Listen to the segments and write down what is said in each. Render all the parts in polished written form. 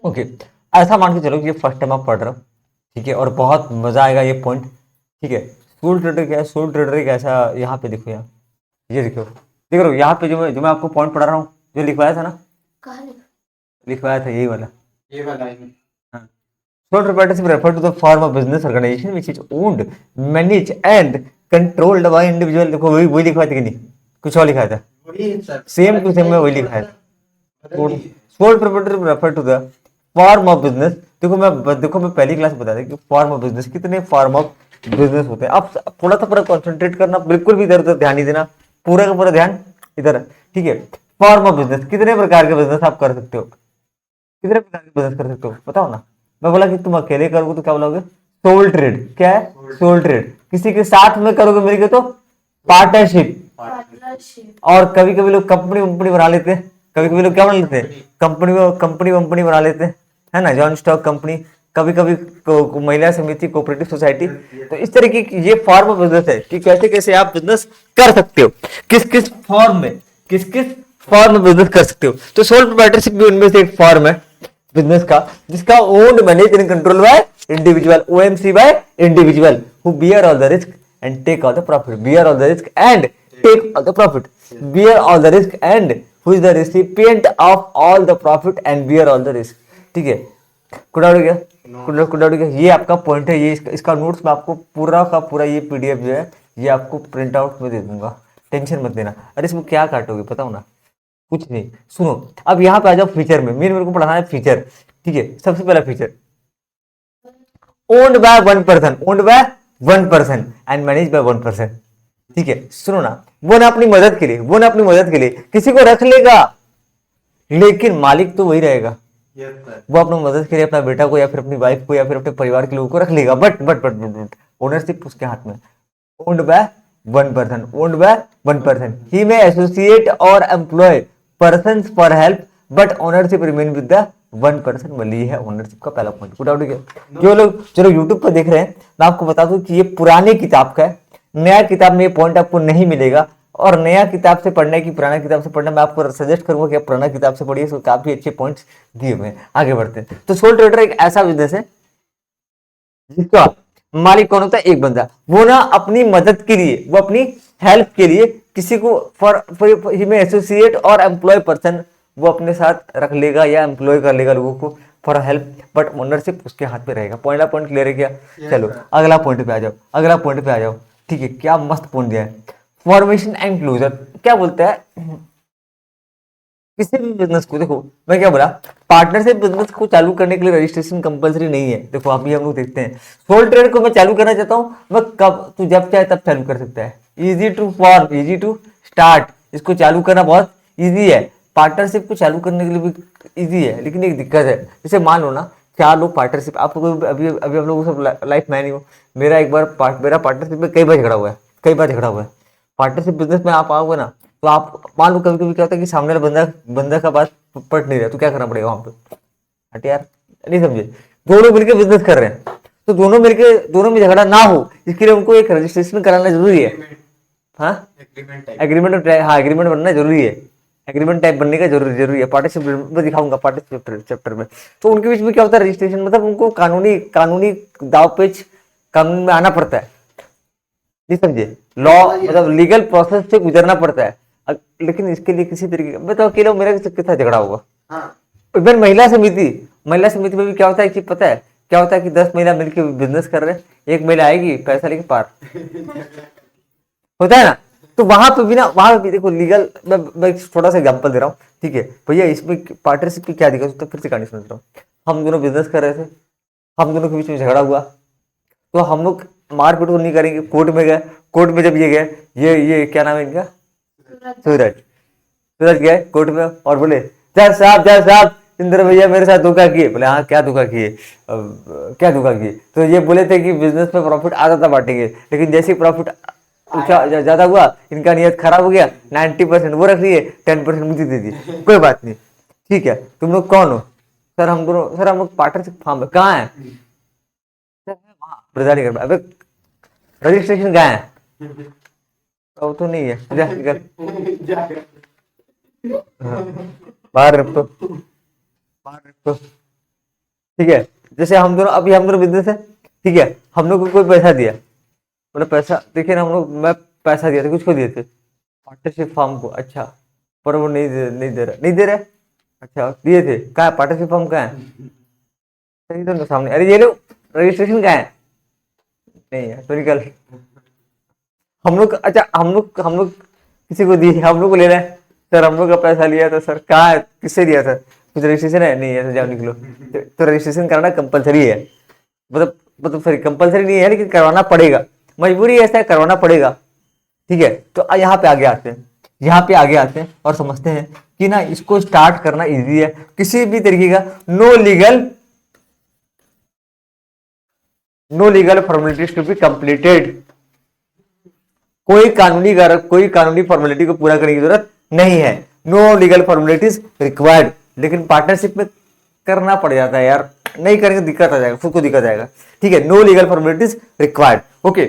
Okay, ऐसा मान के चलो कि ये फर्स्ट टाइम आप पढ़ रहे हो, ठीक है, और बहुत मजा आएगा ये पॉइंट, ठीक है। सोल ट्रेडर क्या है? सोल ट्रेडर एक ऐसा, यहाँ पे देखो, यहाँ ये देखो, देख रहे हो यहाँ पे जो मैं आपको पॉइंट पढ़ा रहा हूँ, जो लिखवाया था ना, कहाँ लिखवाया था यही वाला, ये वाला है? हाँ। Sole proprietorship refer to the form of business organization which is owned, managed and controlled by individual। देखो वही लिखवाया था कि नहीं, कुछ और लिखा था, वही सर, सेम टू सेम में वही लिखा है। बदल दिए। Sole proprietorship refer to the form of business. देखो मैं पहली क्लास में बता दें कि फॉर्म ऑफ बिजनेस, कितने फॉर्म ऑफ बिजनेस होते हैं। अब थोड़ा सा पूरा कॉन्सेंट्रेट करना, बिल्कुल भी इधर उधर ध्यान नहीं देना, पूरा का पूरा ध्यान इधर, ठीक है। फॉर्म ऑफ बिजनेस, कितने प्रकार के बिजनेस आप कर सकते हो, कितने प्रकार के बिजनेस कर सकते हो बताओ ना। मैं बोला कि तुम अकेले करोगे तो क्या बोलोगे? Sole trade. क्या है? Sole trade. किसी के साथ में करोगे मिलके तो पार्टनरशिप। पार्टनरशिप। और कभी कभी लोग कंपनी वंपनी बना लेते हैं, कभी कभी लोग क्या बना लेते हैं, कंपनी कंपनी वंपनी बना लेते हैं, है ना, जॉइंट स्टॉक कंपनी, कभी कभी महिला समिति, कोऑपरेटिव सोसाइटी। तो इस तरह की ये फॉर्म ऑफ बिजनेस है कि कैसे कैसे आप बिजनेस कर सकते हो, किस किस फॉर्म में, किस किस फॉर्म में बिजनेस कर सकते हो। तो सोल प्रोप्राइटरशिप भी उनमें से एक फॉर्म है बिजनेस का, जिसका owned, manage and control by individual, ओएमसी by individual who bear all the risk and take all the profit, bear all the risk and take all the profit, bear all the risk and who is the recipient of all the profit and bear all the risk। ठीक है, कुछ doubt हो गया? कुछ doubt हो गया? ये आपका पॉइंट है, ये इसका नोट्स मैं आपको पूरा का पूरा ये पीडीएफ जो है ये आपको प्रिंट आउट में दे दूंगा, टेंशन मत लेना। अरे इसमें क्या काटोगे बताओ ना, कुछ नहीं। सुनो, अब यहाँ पे आ जाओ फीचर में, मेरे को पढ़ाना है फीचर, ठीक है। सबसे पहला feature, owned by one person, owned by one person and manage by one person, ठीक है। सुनो ना, वो ना अपनी मदद के लिए, वो ना अपनी मदद के लिए किसी को रख लेगा, लेकिन मालिक तो वही रहेगा। वो अपनी मदद के लिए अपना बेटा को या फिर अपनी वाइफ को या फिर अपने परिवार के लोगों को रख लेगा, बट ओनरशिप उसके हाथ में। Owned by one person, owned by one person, he may associate और employ person for help but ownership remain with the one person. मतलब ये है ओनरशिप का पहला पॉइंट। गुड आउट गया? जो लोग यूट्यूब पर देख रहे हैं, मैं आपको बता दूं कि ये पुरानी किताब का है, नया किताब में ये पॉइंट आपको नहीं मिलेगा। और नया किताब से पढ़ने की पुराना किताब से पढ़ना, मैं आपको सजेस्ट करूंगा कि आप पुराना किताब से पढ़िए, इसमें काफी अच्छे पॉइंट्स दिए हुए हैं। आगे बढ़ते हैं। तो सोल ट्रेडर एक ऐसा बिजनेस है जिसका मालिक कौन होता है? एक बंदा। वो ना अपनी मदद के लिए, वो अपनी हेल्प के लिए किसी को फॉर ही में एसोसिएट और एम्प्लॉय पर्सन, वो अपने साथ रख लेगा या एम्प्लॉय कर लेगा लोगों को फॉर हेल्प, बट ओनरशिप उसके हाथ में रहेगा। पॉइंट क्लियर है क्या? चलो अगला पॉइंट पे आ जाओ, अगला पॉइंट पे आ जाओ, ठीक है। क्या मस्त पॉइंट दिया है, फॉर्मेशन एंड क्लोजर। क्या बोलता है, किसी भी बिजनेस को, देखो मैं क्या बोला, पार्टनरशिप बिजनेस को चालू करने के लिए रजिस्ट्रेशन कंपलसरी नहीं है। देखो अभी हम लोग देखते हैं, सोल ट्रेड को मैं चालू करना चाहता हूँ, मैं कब, तू जब चाहे तब चालू कर सकता है। Easy to form, easy to start, इसको चालू करना बहुत इजी है। पार्टनरशिप को चालू करने के लिए भी इजी है, लेकिन एक दिक्कत है। जैसे मान लो ना, चार लोग पार्टनरशिप, आपको अभी अभी हम लोग सब लाइफ में नहीं हो, मेरा एक बार मेरा पार्टनरशिप में कई बार झगड़ा हुआ है, कई बार झगड़ा हुआ है। पार्टनरशिप बिजनेस में आप आओगे ना, तो आप मान लो कभी कभी क्या होता है कि सामने वाला बंदा बंदा का बात पट नहीं रहा, तो क्या करना पड़ेगा वहां पे? हट यार, नहीं समझे? दोनों मिलकर बिजनेस कर रहे हैं, तो दोनों में झगड़ा ना हो, इसके लिए उनको एक रजिस्ट्रेशन कराना जरूरी है। हाँ, एग्रीमेंट, हाँ एग्रीमेंट बनना जरूरी है, एग्रीमेंट टाइप बनने का जरूरी है। पार्टनरशिप में दिखाऊंगा, पार्टनरशिप चैप्टर में। तो उनके बीच में क्या होता है, रजिस्ट्रेशन, मतलब उनको कानूनी कानूनी दाव पेच, कानून में आना पड़ता है, नहीं समझे? लॉ मतलब लीगल प्रोसेस से गुजरना पड़ता है। लेकिन इसके लिए किसी तरीके का, मैं तो अकेला मेरा किसके साथ झगड़ा होगा? इवन महिला समिति में भी क्या होता है कि पता है क्या होता है कि 10 महिला मिलकर बिजनेस कर रहे हैं, एक महिला आएगी पैसा लेके पार होता है ना। तो वहां पे भी ना, वहां पे भी देखो लीगल, मैं थोड़ा सा एग्जांपल दे रहा हूँ, ठीक है भैया। इसमें पार्टनरशिप की क्या दिक्कत, तो फिर से कहानी सुन रहा हूँ। हम दोनों बिजनेस कर रहे थे, हम दोनों के बीच में झगड़ा हुआ, तो हम लोग मारपीट तो नहीं करेंगे, कोर्ट में गए। कोर्ट में जब ये गए, ये क्या नाम है इनका, सूरज, सूरज गए कोर्ट में और बोले, जज साहब इंद्र भैया मेरे साथ धोखा किए। बोले हाँ क्या धोखा किए, क्या धोखा किए? तो ये बोले थे कि बिजनेस में प्रॉफिट आधा था बांटेंगे, लेकिन जैसे ही प्रॉफिट ज्यादा हुआ, इनका नियत खराब हो गया, 90% वो रख लिए, 10% मुझे दे दिए। कोई बात नहीं, ठीक है। तुम लोग कौन हो? सर हम दोनों, सर हम लोग पार्टनरशिप फार्म है। कहाँ है? प्रधानी कर, अबे रजिस्ट्रेशन कहाँ है? वो तो नहीं है, जा निकल, हाँ, बाहर रखो, बाहर रखो। ठीक है, जैसे हम दोनों अभी हम दोनों बिजनेस है, ठीक है, हम लोग को कोई पैसा दिया, मतलब पैसा देखिए ना, हम लोग मैं पैसा दिया था, किसको दिए थे, पार्टनरशिप फॉर्म को, अच्छा, पर वो नहीं दे रहे, अच्छा दिए थे, कहाँ है पार्टनरशिप फॉर्म, कहाँ है, सही तो सामने, अरे ये लो, रजिस्ट्रेशन कहाँ है, नहीं है तो निकल, हम लोग अच्छा हम लोग किसी को दिए, हम लोग को ले रहे हैं, सर हम लोग का पैसा लिया था सर, कहाँ है, किससे दिया था, कुछ रजिस्ट्रेशन है, नहीं है तो जाओ निकलो, तो रजिस्ट्रेशन कराना कंपलसरी है, मतलब सॉरी कंपलसरी नहीं है, लेकिन करवाना पड़ेगा, मजबूरी ऐसा है, करवाना पड़ेगा, ठीक है। तो यहाँ पे आगे आते हैं, यहाँ पे आगे आते हैं और समझते हैं कि ना इसको स्टार्ट करना इजी है, किसी भी तरीके का no legal formalities to be completed, कोई कानूनी फॉर्मेलिटी को पूरा करने की जरूरत नहीं है, नो लीगल फॉर्मेलिटीज रिक्वायर्ड, लेकिन पार्टनरशिप में करना पड़ जाता है यार, नहीं करेंगे दिक्कत आ जाएगा, खुद को दिक्कत आएगा, ठीक है, no legal formalities required, okay,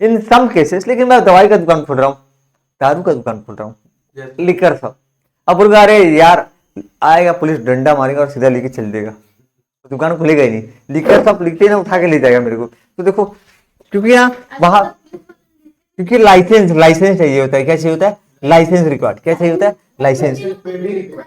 in some cases, लेकिन मैं दवाई का दुकान खोल रहा हूँ, दारू का दुकान खोल रहा हूँ, लिकर सब, अब बोल अरे यार आएगा पुलिस डंडा मारेगा और सीधा लेके चल देगा, दुकान खुलेगा ही नहीं, लिकर सब लिखते ही ना उठा के ले जाएगा मेरे को, तो देखो क्योंकि ना वहां, क्योंकि लाइसेंस चाहिए होता है, क्या चाहिए होता है, लाइसेंस रिकॉर्ड, क्या चाहिए होता है, लाइसेंस,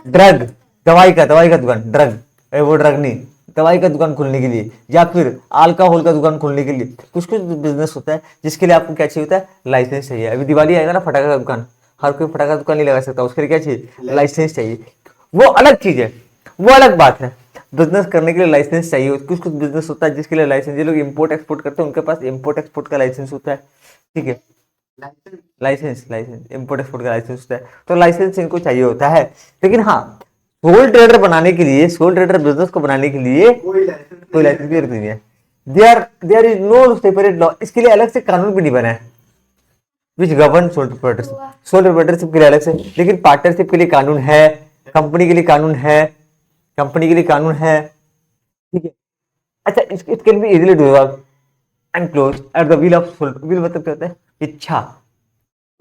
ड्रग, दवाई का दुकान, वो ड्रग नहीं, दवाई का दुकान खोलने के लिए, या फिर अल्कोहल का दुकान खोलने के लिए, कुछ कुछ बिजनेस होता है जिसके लिए आपको क्या चाहिए होता है, लाइसेंस चाहिए, अभी दिवाली आएगा ना, फटाखा का दुकान, हर कोई फटाखा का दुकान नहीं लगा सकता, उसके लिए क्या चाहिए, लाइसेंस चाहिए, वो अलग चीज है, वो अलग बात है, बिजनेस करने के लिए लाइसेंस चाहिए, कुछ कुछ बिजनेस होता है जिसके लिए लाइसेंस, ये लोग इंपोर्ट एक्सपोर्ट करते हैं, उनके पास इंपोर्ट एक्सपोर्ट का लाइसेंस होता है, ठीक है, लाइसेंस इंपोर्ट एक्सपोर्ट का लाइसेंस होता है, तो लाइसेंस इनको चाहिए होता है, लेकिन हाँ सोल ट्रेडर बनाने के लिए, सोल ट्रेडर बिजनेस को बनाने के लिए कोई लाइसेंस की जरूरत नहीं है, there is no separate law, इसके लिए अलग से कानून भी नहीं बना है, विच गवर्न सोल प्रोप्राइटरशिप के लिए अलग से, लेकिन पार्टनरशिप के लिए कानून है, कंपनी के लिए कानून है, कंपनी के लिए कानून है, ठीक है, अच्छा it can be easily dissolve and close at the will of sole, will मतलब क्या होता है, इच्छा,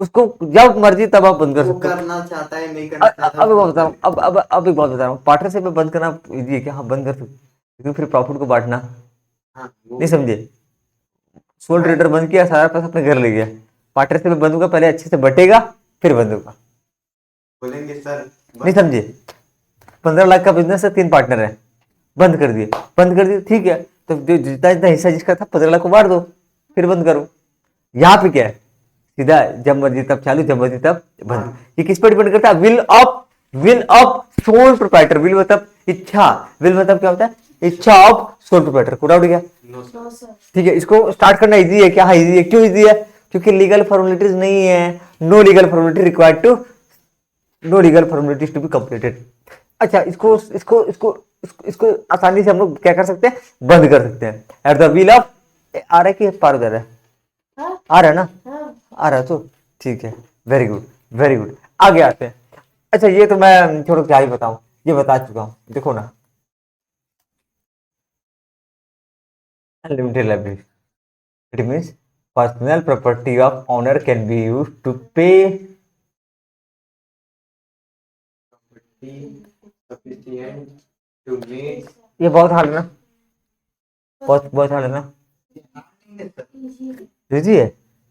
उसको जब मर्जी तब आप बंद कर वो सकते हो, करना चाहता है, नहीं करना चाहता अब एक बात बता रहा हूँ, अब एक बात बता रहा हूँ, पार्टनरशिप में बंद करना इजी है क्या, हाँ बंद कर सकते, लेकिन फिर प्रॉफिट को बांटना, हाँ, वो नहीं समझे, सोल ट्रेडर बंद किया, सारा पैसा अपने घर ले गया, पार्टनरशिप में बंद होगा, पहले अच्छे से बटेगा फिर बंद होगा, बोलेंगे सर, नहीं समझे, 15 लाख का बिजनेस है, 3 पार्टनर है, बंद कर दिए ठीक है, तो जो जितना जितना हिस्सा जिसका था 15 लाख को बांट दो, फिर बंद करो, यहाँ पे क्या है, सीधा जब मर्जी तब चालू, जब मर्जी तब बंद, ये किस पर डिपेंड करता है, will of sole proprietor, will मतलब इच्छा, विल मतलब क्या होता है, इच्छा ऑफ सोल प्रोप्राइटर, पूरा उड़ गया, नो सर, ठीक है, इसको स्टार्ट करना इजी है क्या, हाँ इजी है, क्यों इजी है, क्योंकि लीगल फॉर्मेलिटीज नहीं है, no legal formality required to, no legal formalities to be completed, अच्छा इसको आसानी से हम लोग क्या कर सकते हैं, बंद कर सकते हैं, एट द व्हील ऑफ, आ रहा है कि पार हो जा रहा है, आ रहा है ना, आ रहा है तो ठीक है, वेरी गुड वेरी गुड, आगे आते हैं, अच्छा ये तो मैं थोड़ा क्या ही बताऊं, ये बता चुका हूं, देखो ना, unlimited library, it means personal property of owner can be use to pay, sufficient to meet, ये बहुत हार्ड है ना, बहुत हार्ड है ना, इजी है,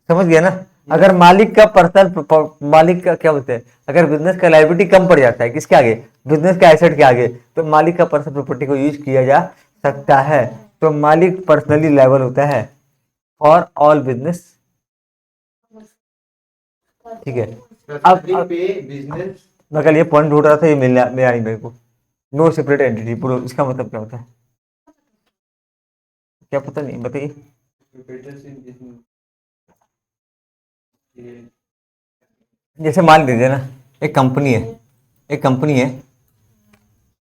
समझ गया ना, अगर मालिक का क्या बोलते हैं, अगर बिजनेस का लायबिलिटी कम पड़ जाता है किसके आगे, बिजनेस का एसेट के आगे, तो मालिक का पर्सनल प्रॉपर्टी को यूज किया जा सकता है, तो मालिक पर्सनली लायबल होता है फॉर ऑल बिजनेस, ठीक है, अब पे बिजनेस, मैं कल ये पॉइंट ढूंढ रहा था, ये मिलने मिला नहीं मेरे को, नो सेपरेट एंटिटी, पूरा इसका मतलब क्या होता है, क्या पता नहीं बताइए, जैसे मान लीजिए ना, एक कंपनी है,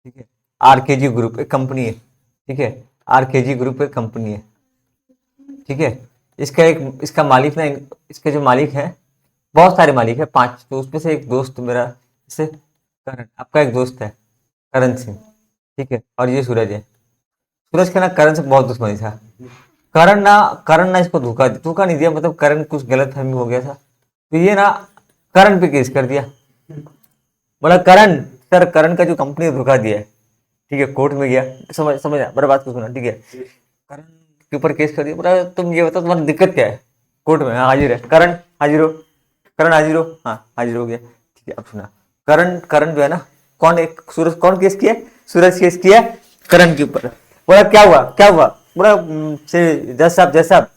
ठीक है, आरकेजी ग्रुप एक कंपनी है, ठीक है, आरकेजी ग्रुप एक कंपनी है, ठीक है, इसका मालिक ना, इसके जो मालिक है, बहुत सारे मालिक है 5, तो उसमें से एक दोस्त मेरा, जैसे करण, आपका एक दोस्त है करण सिंह, ठीक है, और ये सूरज है, सूरज का ना करण से बहुत दुश्मनी था, करण ना इसको धोखा नहीं दिया, मतलब करण कुछ गलत फहमी हो गया था, तो ये ना करण पे केस कर दिया, बोला करण, सर करण का जो कंपनी ने धोखा दिया है, ठीक है, कोर्ट में गया, समझ समझ मेरे बात को सुना, ठीक है, करण के ऊपर केस कर दिया, बोला तुम ये बताओ तुम्हारी दिक्कत क्या है, कोर्ट में, हाँ हाजिर है, करण हाजिर हो, करण हाजिर हो, हाँ हाजिर हो गया, ठीक है, अब सुना, करण करण जो है ना, कौन एक सूरज, कौन केस किया है? सूरज केस किया है करण के ऊपर। बोला क्या हुआ, क्या हुआ? बोला से जज साहब,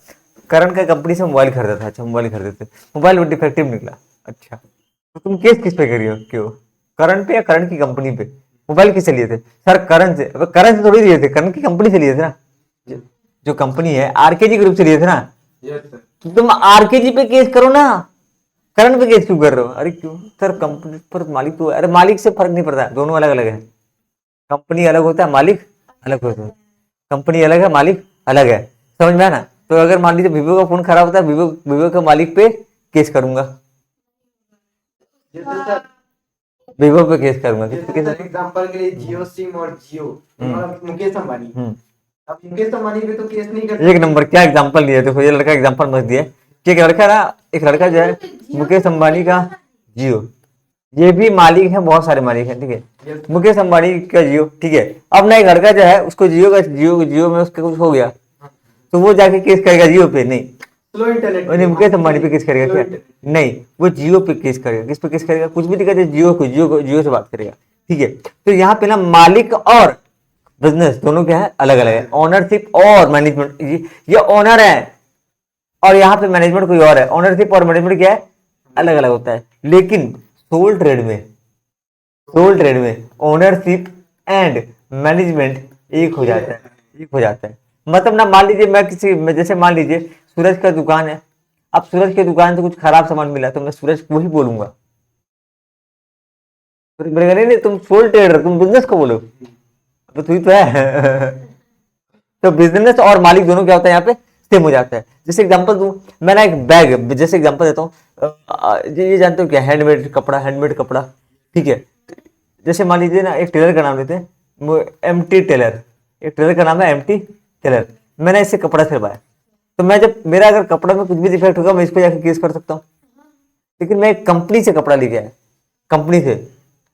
करण का कंपनी से मोबाइल खरीदा था, अच्छा मोबाइल खरीदे थे, मोबाइल में डिफेक्टिव निकला, अच्छा तो तुम केस किस पे करी हो, क्यों? करण पे या करण की कंपनी पे? मोबाइल किससे लिए थे सर? करण से। अब करण से थोड़ी लिए थे, करण की कंपनी से लिए थे ना, जो कंपनी है आरकेजी ग्रुप से लिए थे ना। Yes sir. तो तुम आरकेजी पे केस करो ना, करण पे केस क्यों कर रहे हो? अरे क्यों सर, कंपनी पर मालिक तो, अरे मालिक से फर्क नहीं पड़ता, दोनों अलग अलग है, कंपनी अलग होता है, मालिक अलग होता है, कंपनी अलग है, मालिक अलग है, समझ में आया ना? तो अगर मान लीजिए वीवो का फोन खराब होता है, वीवो वीवो के मालिक पे केस करूंगा, जैसे सर, वीवो पे केस करूंगा, किस पे जैसे केस? सर एग्जांपल के लिए जियो सिम और जियो, और मुकेश अंबानी, हम्म, अब मुकेश अंबानी पे तो केस नहीं कर एक सकते। नंबर क्या एग्जांपल दिया, देखो ये लड़का एग्जांपल मत दिया कि एक लड़का ना, एक लड़का जो है मुकेश अंबानी का जियो, ये भी मालिक है, बहुत सारे मालिक हैं, ठीक है, मुकेश अंबानी का जियो, ठीक है, अब ना एक लड़का जो है उसको जियो का, जियो में उसका कुछ हो गया, तो वो जाके केस करेगा जियो पे? नहीं, स्लो इंटरनेट नहीं मुकेश अंबानी पे केस करेगा क्या? नहीं, वो जियो पे केस करेगा, किस पे केस करेगा? कुछ भी दिक्कत है, जियो से बात करेगा, ठीक है। तो यहाँ पे ना मालिक और बिजनेस दोनों क्या है, अलग अलग है, ओनरशिप और मैनेजमेंट, ये ओनर है और यहाँ पे मैनेजमेंट कोई और है, ओनरशिप और मैनेजमेंट क्या है, अलग अलग होता है। लेकिन सोल ट्रेड में ओनरशिप एंड मैनेजमेंट एक हो जाता है, एक हो जाता है। मतलब ना मान लीजिए जैसे मान लीजिए सूरज का दुकान है, अब सूरज की दुकान से कुछ खराब सामान मिला तो मैं सूरज को ही बोलूंगा, सूरज बोलेगा नहीं नहीं तुम सोल ट्रेडर, तुम बिजनेस को बोलो, तो तू ही तो है। तो बिजनेस और मालिक दोनों क्या होता है यहाँ पे, सेम हो जाता है। जैसे एग्जांपल दूं, मैं ना एक बैग, जैसे एग्जांपल देता हूँ, ये जानते हो क्या, हैंडमेड कपड़ा, ठीक है, जैसे मान लीजिए ना एक टेलर का नाम लेते हैं, एमटी टेलर, एक टेलर का नाम है एमटी टेलर, मैंने इससे कपड़ा सिलवाया, तो मैं जब मेरा अगर कपड़ा में कुछ भी डिफेक्ट होगा मैं इसको जाकर केस कर सकता हूँ, लेकिन मैं एक कंपनी से कपड़ा लेके आया, कंपनी से,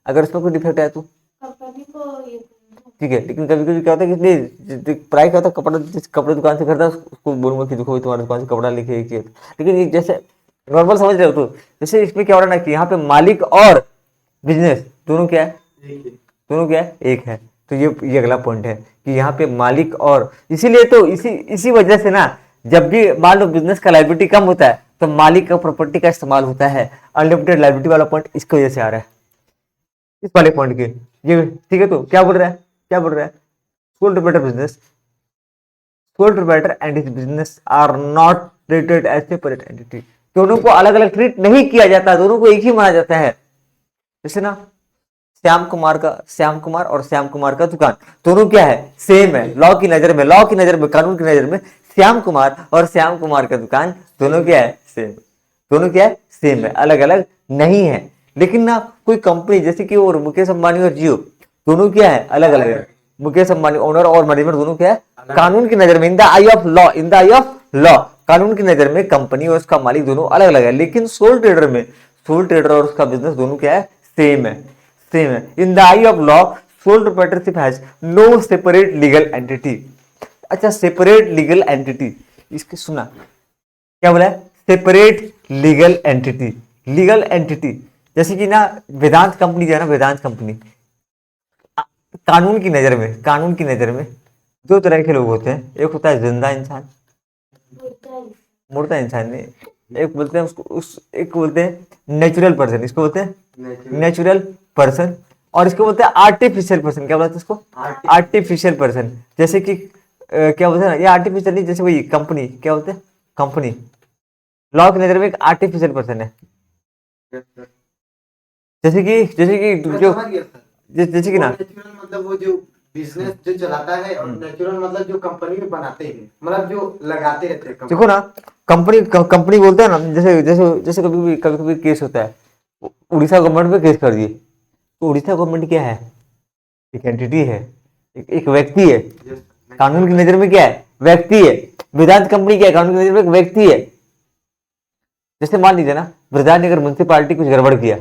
अगर उसमें कोई डिफेक्ट आया तो कंपनी को ये ठीक है, लेकिन कभी कभी क्या होता है कि इसलिए प्राइस क्या होता है, कपड़ा जिस कपड़े दुकान से खरीदा उसको बोलूंगा कि देखो तुम्हारी दुकान से कपड़ा लेके ये किया था। लेकिन ये जैसे नॉर्मल समझ रहे हो, तो जैसे इसमें क्या हो रहा है ना कि यहाँ पे मालिक और बिजनेस दोनों क्या है, दोनों क्या है, एक है। तो ये अगला पॉइंट है कि यहाँ पे मालिक और, इसीलिए तो इसी वजह से ना, जब भी मान लो बिजनेस का लाइबिलिटी कम होता है तो मालिक का प्रॉपर्टी का इस्तेमाल होता है, अनलिमिटेड लाइबिलिटी वाला पॉइंट इसकी वजह से आ रहा है, इस वाले पॉइंट के, ये ठीक है। तो क्या बोल रहा है, क्या बोल रहा है, sole proprietor and his business are not treated as separate entity, दोनों को अलग अलग ट्रीट नहीं किया जाता, दोनों को एक ही माना जाता है। जैसे ना श्याम कुमार और श्याम कुमार का दुकान, दोनों क्या है, सेम है, लॉ की नजर में, कानून की नजर में श्याम कुमार और श्याम कुमार का दुकान दोनों क्या है, सेम, दोनों क्या है, सेम है, अलग अलग नहीं है। लेकिन ना कोई कंपनी जैसे कि और मुकेश अंबानी और जियो दोनों क्या है, अलग अलग है, मुकेश अंबानी ओनर और मैनेजमेंट दोनों क्या है, कानून की नजर में, इन द आई ऑफ लॉ, कानून की नजर में कंपनी और उसका मालिक दोनों अलग अलग है। लेकिन सोल ट्रेडर और उसका बिजनेस दोनों क्या है, सेम है, सेम है। In the eye of law sole proprietorship has no separate legal entity. अच्छा, सेपरेट लीगल एंटिटी, इसके सुना क्या बोला है, सेपरेट लीगल एंटिटी, जैसे कि ना वेदांत कंपनी जो है ना, वेदांत कंपनी, कानून की नजर में दो तरह के लोग होते हैं, एक होता है जिंदा इंसान, होता है। मुर्दा इंसान नहीं, एक बोलते हैं उसको, एक बोलते हैं नेचुरल पर्सन, इसको बोलते हैं नेचुरल पर्सन, और इसको बोलते हैं आर्टिफिशियल पर्सन। क्या बोलते हैं इसको, आर्टिफिशियल पर्सन। जैसे कि क्या बोलते हैं ना, ये आर्टिफिशियल नहीं, जैसे वही कंपनी, क्या बोलते हैं, कंपनी लॉ की नजर में एक आर्टिफिशियल पर्सन है, जैसे कि जो जैसे कि ना, नेचुरल मतलब वो जो बिजनेस जो चलाता है, और नेचुरल मतलब जो कंपनी में बनाते हैं, मतलब जो लगाते रहते हैं देखो ना, कंपनी बोलते हैं ना, जैसे कभी कभी केस होता है, उड़ीसा गवर्नमेंट पे केस कर दिए, तो उड़ीसा गवर्नमेंट क्या है, एक एंटिटी है, एक व्यक्ति है, कानून की नजर में क्या है, व्यक्ति है। वेदांत कंपनी क्या है, कानून की नजर में एक व्यक्ति है। जैसे मान लीजिए ना, ब्रजानगर म्युनिसिपालिटी कुछ गड़बड़ किया,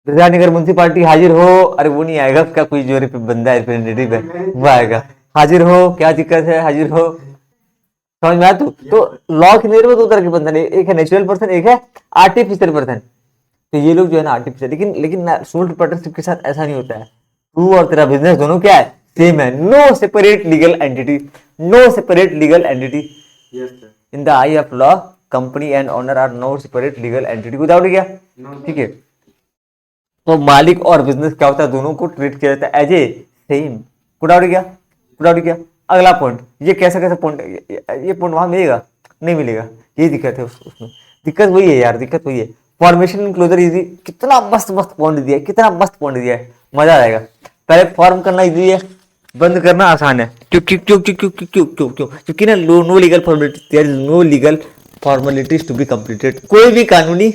विद्यानगर म्यूनसिपालिटी हाजिर हो, अरे वो नहीं आएगा, क्या कोई जो बंदा है रिप्रेजेंटेटिव है वो आएगा, हाजिर हो, क्या दिक्कत है, हाजिर हो। समझ में आया? तो लॉ के नजर में दो तरह के बंधन है, एक है नेचुरल पर्सन, एक है आर्टिफिशियल पर्सन। तो ये लोग जो है ना आर्टिफिशियल, लेकिन सोल प्रोप्राइटरशिप के साथ ऐसा नहीं होता है। तू और तेरा बिजनेस दोनों क्या है, सेम है। No separate legal entity, no separate legal entity yes sir. In the eye of law. Company and owner are no separate legal entity. Without क्या, ठीक है। तो मालिक और बिजनेस क्या होता है, दोनों को ट्रीट किया जाता है एज ए सेम। कुडाउट क्या, कुडाउट क्या। अगला पॉइंट, ये कैसा कैसा पॉइंट, ये पॉइंट वहां मिलेगा नहीं मिलेगा, ये दिक्कत है उसमें। दिक्कत वही है यार, दिक्कत वही है। फॉर्मेशन एंड क्लोजर इजी, कितना मस्त मस्त पॉइंट दिया है, कितना मस्त पॉइंट दिया है, मजा आएगा। पहले फॉर्म करना इजी है, बंद करना आसान है। क्यों क्यों क्यों क्यों क्यों क्यों क्यों क्यों क्योंकि ना no legal formality, there is no legal formalities to be completed. कोई भी कानूनी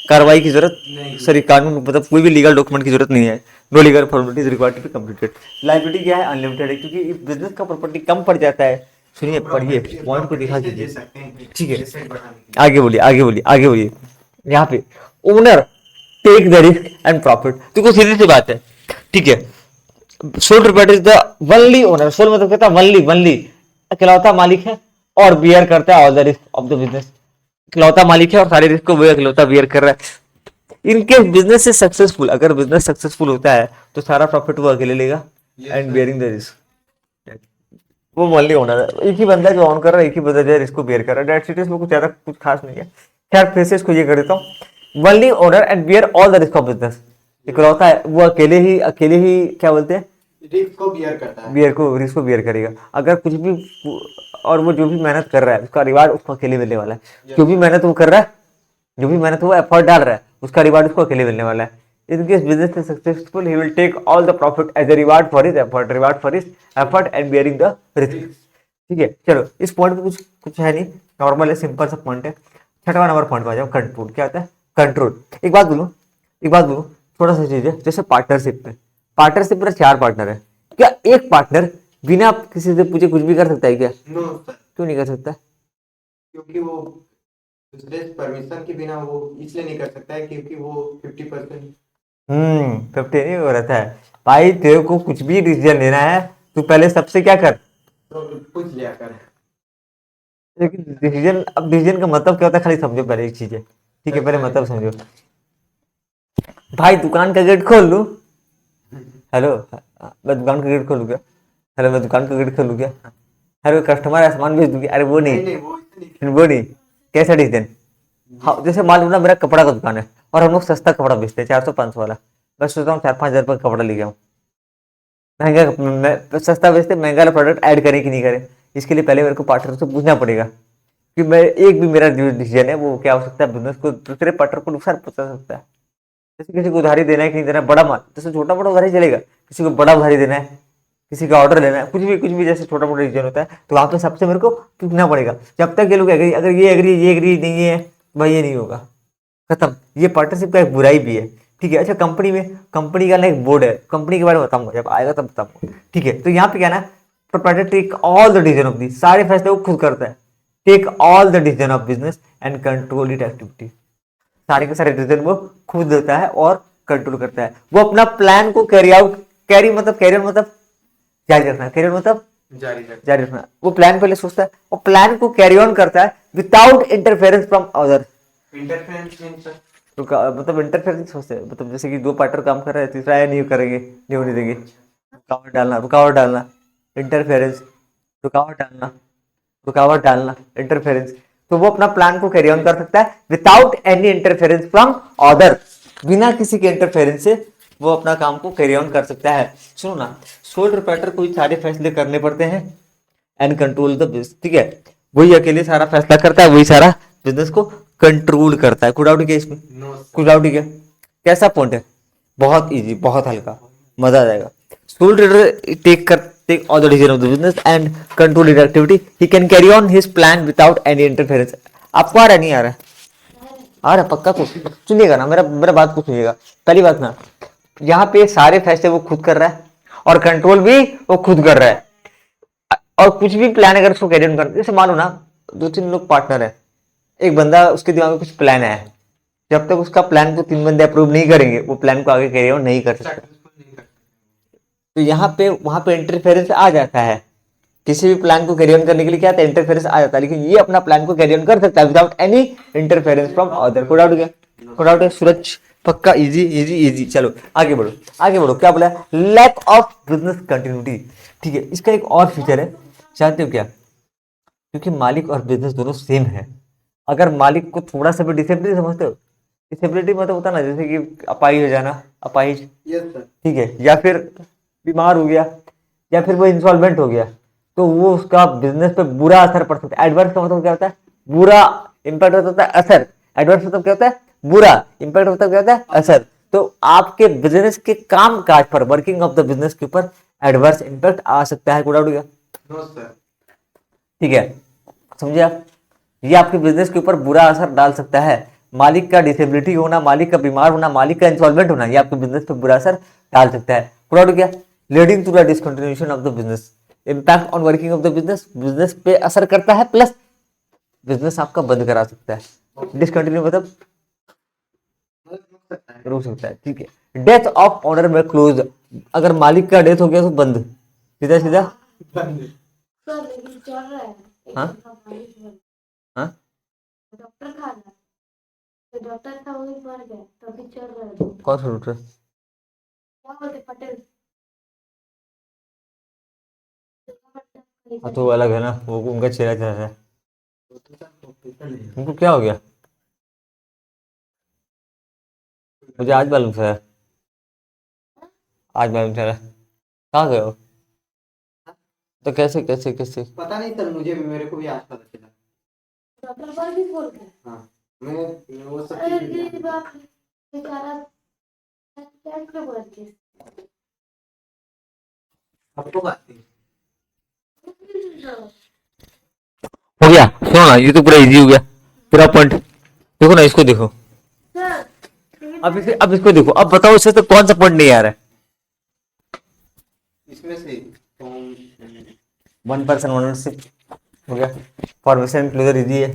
कार्रवाई की जरूरत, सॉरी कानून मतलब कोई भी लीगल डॉक्यूमेंट की जरूरत नहीं है। No legal formalities required to be completed. Liability क्या है, अनलिमिटेड है, क्योंकि बिजनेस का प्रॉपर्टी कम पड़ जाता है। सुनिए पढ़िए पॉइंट को दिखा दीजिए, ठीक है। आगे बोलिए आगे बोलिए आगे बोलिए। यहाँ पे owner take the risk and profit, देखो सीधी सी बात है, ठीक है। Sole proprietor is the only owner. Sole मतलब कहता है वनली, वनली इकलौता मालिक है और बियर करता है all the risk of the business. इकलौता मालिक है और सारे रिस्क को वो इकलौता बियर कर रहा है। इनके बिजनेस इज सक्सेसफुल, अगर बिजनेस सक्सेसफुल होता है तो सारा प्रॉफिट वो अकेले लेगा एंड बियरिंग द रिस्क। वो वनली ओनर है, एक ही बंदा जो ऑन कर रहा है, एक ही बंदा जो है इसको बियर कर रहा है। दैट्स इट, इसमें कुछ ज्यादा कुछ खास नहीं है। खैर फिर से इसको ये कर देता हूँ, only owner and bear all the risk of business. इकलौता है, वो अकेले ही क्या बोलते हैं, रिस्क को बियर करता है। बियर को, रिस्क को बियर करेगा। अगर कुछ भी, और वो जो भी मेहनत कर रहा है उसका रिवार्ड उसको अकेले मिलने वाला है। जो भी मेहनत वो कर रहा है, जो भी मेहनत वो एफर्ट डाल रहा है, उसका रिवार्ड उसको अकेले मिलने वाला है। In case business is successful he will take all the profit as a reward for his effort, reward for his effort and bearing the risk. ठीक है, चलो इस पॉइंट पे कुछ कुछ है नहीं, नॉर्मल है, सिंपल सा पॉइंट है। छठवां नंबर पॉइंट पे आ जाओ, कंट्रोल। क्या होता है कंट्रोल? एक बात बोलूं, थोड़ा सा चीज है, जैसे पार्टनरशिप में, पार्टनरशिप में 4 पार्टनर है, क्या एक पार्टनर बिना किसी से पूछे कुछ भी कर सकता है क्या? नो सर, क्यों नहीं कर सकता? क्योंकि वो दूसरे परमिशन के बिना वो इसलिए नहीं कर सकता है क्योंकि वो 50%। 50 नहीं हो रहता है भाई। तेरे को कुछ भी डिसीजन लेना है, तू पहले सबसे क्या कर, तो पूछ लिया कर। लेकिन डिसीजन, अब डिसीजन का मतलब क्या होता है खाली समझो पहले एक चीज है, ठीक है, पहले मतलब समझो। भाई दुकान का गेट खोल लूं, हेलो मैं दुकान का गेट खोलूँ क्या? हेलो मैं दुकान का गेट खोलूँ क्या? हेलो कस्टमर है सामान भेज दूंगी, अरे वो नहीं नहीं, नहीं, वो इससे नहीं। वो नहीं। कैसा डिसीजन? हाँ, जैसे मान लो ना मेरा कपड़ा का दुकान है और हम लोग सस्ता कपड़ा बेचते हैं, 400-500 वाला। मैं सोचता हूँ 4-5 हज़ार का कपड़ा ले गया हूँ, महंगा, मैं सस्ता बेचते महंगा वाला प्रोडक्ट ऐड करें कि नहीं करें, इसके लिए पहले मेरे को पार्टनर से पूछना पड़ेगा कि मैं, एक भी मेरा जो डिसीजन है वो क्या हो सकता है, बिजनेस को, दूसरे पार्टनर को नुकसान पहुंचा सकता है। जैसे किसी को उधारी देना है कि नहीं देना, बड़ा माल, जैसे छोटा मोटा उधारी चलेगा, किसी को बड़ा उधारी देना है, किसी का ऑर्डर लेना है, कुछ भी जैसे छोटा मोटा डिसीजन होता है, तो वहां पे सबसे मेरे को पूछना पड़ेगा। जब तक ये लोग एग्री, अगर ये एग्री नहीं है भाई, ये नहीं होगा, खत्म। ये पार्टनरशिप का एक बुराई भी है, ठीक है। अच्छा कंपनी में, कंपनी का ना एक बोर्ड है, कंपनी के बारे में बताऊंगा जब आएगा तब बताऊंगा, ठीक है। तो यहाँ पे क्या ना, proprietor take all the decision of the, सारे फैसले वो खुद करता है। Take all the decision of business and control it activity, सारे के सारे डिसीजन वो खुद देता है और कंट्रोल करता है। वो अपना प्लान को कैरी आउट, कैरी मतलब कैरियर मतलब जारी रखना, कैरियर मतलब जारी रखना। वो प्लान पहले सोचता है और प्लान को कैरी ऑन करता है without interference from other. Interference means sir, मतलब इंटरफेरेंस सोचते हैं, मतलब जैसे कि 2 पार्टनर काम कर रहे हैं, तीसरा है नहीं करेंगे, नहीं होने देंगे, रुकावट डालना, इंटरफेरेंस, रुकावट डालना, इंटरफेरेंस। तो वो अपना प्लान को कैरी ऑन कर सकता है without any interference from other, बिना किसी के इंटरफेरेंस से वो अपना काम को कैरी ऑन कर सकता है। सुनो ना, सोल प्रोप्राइटर को ही सारे फैसले करने पड़ते हैं एंड कंट्रोल द बिजनेस, ठीक है। वही अकेले सारा फैसला करता है, वही सारा बिजनेस को कंट्रोल करता है। कुछ डाउट क्या इसमें? No sir. कुछ डाउट क्या? कैसा पॉइंट है? बहुत इजी, बहुत हल्का, मजा आ जाएगा। Sole trader take all the decision of the business and control it activity, he can carry on his plan without any interference. आपको आ रहा नहीं आ रहा? आ रहा पक्का? को सुनिएगा ना, मेरा बात को सुनिएगा। पहली बात ना, यहाँ पे सारे फैसले वो खुद कर रहा है और कंट्रोल भी वो खुद कर रहा है। और कुछ भी प्लान अगर उसको कैरी ऑन कर, जैसे मान लो ना 2-3 लोग पार्टनर है, एक बंदा उसके दिमाग में कुछ प्लान है, जब तक उसका प्लान को 3 बंदे अप्रूव नहीं करेंगे वो प्लान को आगे कैरी ऑन नहीं कर सकता। सक्सेसफुल नहीं कर सकते। तो यहाँ पे वहां पे इंटरफेरेंस आ जाता है, किसी भी प्लान को कैरी ऑन करने के लिए क्या आता है, इंटरफेरेंस आ जाता है, लेकिन ये अपना प्लान को कैरी ऑन कर सकता है without any interference from other. कोई डाउट गया? कोई डाउट है? सूरज पक्का? Easy easy easy. चलो आगे बढ़ो, आगे बढ़ो। क्या बोला? Lack of business continuity. ठीक है, इसका एक और फीचर है, जानते हो क्या? क्योंकि मालिक और बिजनेस दोनों सेम है, अगर मालिक को थोड़ा सा भी डिसेबिलिटी, समझते हो डिसेबिलिटी मतलब होता है ना, जैसे कि अपाहिज हो जाना, अपाहिज, यस सर। ठीक है, या फिर बीमार हो गया, या फिर वो इंसॉल्वेंट हो गया, तो वो उसका बिजनेस पे बुरा असर पड़ सकता है। एडवर्स का मतलब क्या होता है? बुरा इम्पैक्ट होता है, असर। एडवर्स मतलब क्या होता है? बुरा इम्पैक्ट होता है, क्या होता है? असर। तो आपके बिजनेस के काम काज पर, वर्किंग ऑफ द बिजनेस के ऊपर एडवर्स इम्पैक्ट आ सकता है। कोई डाउट गया? No sir. ठीक है, समझे आप? ये आपके बिजनेस के ऊपर बुरा असर डाल सकता है। मालिक का डिसेबिलिटी होना, मालिक का बीमार होना, मालिक का इंसॉल्वेंट होना, ये आपके बिजनेस पे बुरा असर डाल सकता है। पूरा क्या? Leading to the discontinuation of the business, impact on working of the business, business पे असर करता है, प्लस बिजनेस आपका बंद करा सकता है। डिसकंटिन्यू मतलब रुक सकता है। रुक सकता है। ठीक है, डेथ ऑफ ऑनर में क्लोज, अगर मालिक का डेथ हो गया तो बंद, सीधा सीधा। बंद। सर लेकिन चल रहा है एक हाँ? का मालिक बन हाँ, डॉक्टर खा रहा है तो डॉक्टर था वही मर गया तो अभी चल रहा है कौन सा रूट है? क्या बोलते पटेल हाँ, तो वो अलग है ना, वो उनका चेहरा चेहरा है। वो तो सर हॉस्पिटल है। उनको क्या हो गया? मुझे आज मालूम चला, आज मालूम चला। कहाँ गए हो? तो कैसे कैसे कैसे? पता नहीं सर, मुझे भी, मेरे को भी आज पता चला। डॉक्टर पर भी बोल रहे हाँ, मैं वो सब अरे चीजें जी बाप रे, बेचारा कैसे बोल के आपको बात थी। हो गया, सुनो ना, ये तो पूरा इजी हो गया, पूरा पॉइंट। देखो ना, इसको देखो, सर अब इसको देखो, अब बताओ इससे तो कौन सा पॉइंट नहीं आ रहा है? इसमें से 1% ओनरशिप हो गया, फॉर्मेशन क्लोजर इजी है।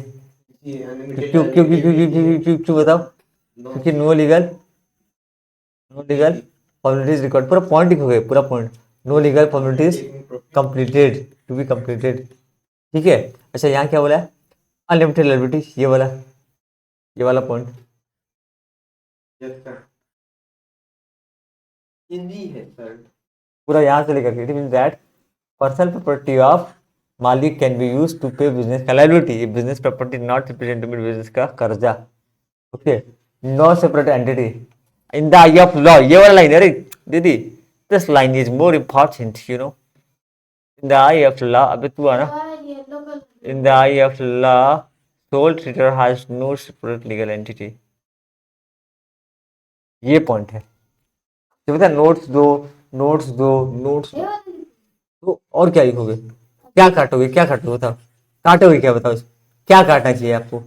ये क्यों अनलिमिटेड क्यों क्यों क्यों क्यों क्यों क्यों क्यों बताओ? क्योंकि नो लीगल फॉर्मेलिटीज रिकॉर्ड, पूरा पॉइंट ही हो गया, पूरा point. No legal formalities completed to be completed. ठीक है, अच्छा यहाँ क्या बोला है? अनलिमिटेड लायबिलिटी, ये वाला पॉइंट। यस सर, इजी है सर। पूरा यहाँ से लेकर it mean that personal property of मालिक can be use to pay business का liability, business property not representable business का कर्जा। Okay, no separate entity in the eye of law, ये वाला लाइन, अरे दीदी this line is more important, you know. In the eye of law, अबे तू आना। Yellow colour in the eye of law sole trader has no separate legal entity, ये point है। जो बता नोट्स दो, नोट्स दो, नोट्स ये दो, वाली तो और क्या लिखोगे? क्या काटोगे? क्या काटोगे बताओ? काटोगे क्या बताओ? क्या काटना चाहिए आपको?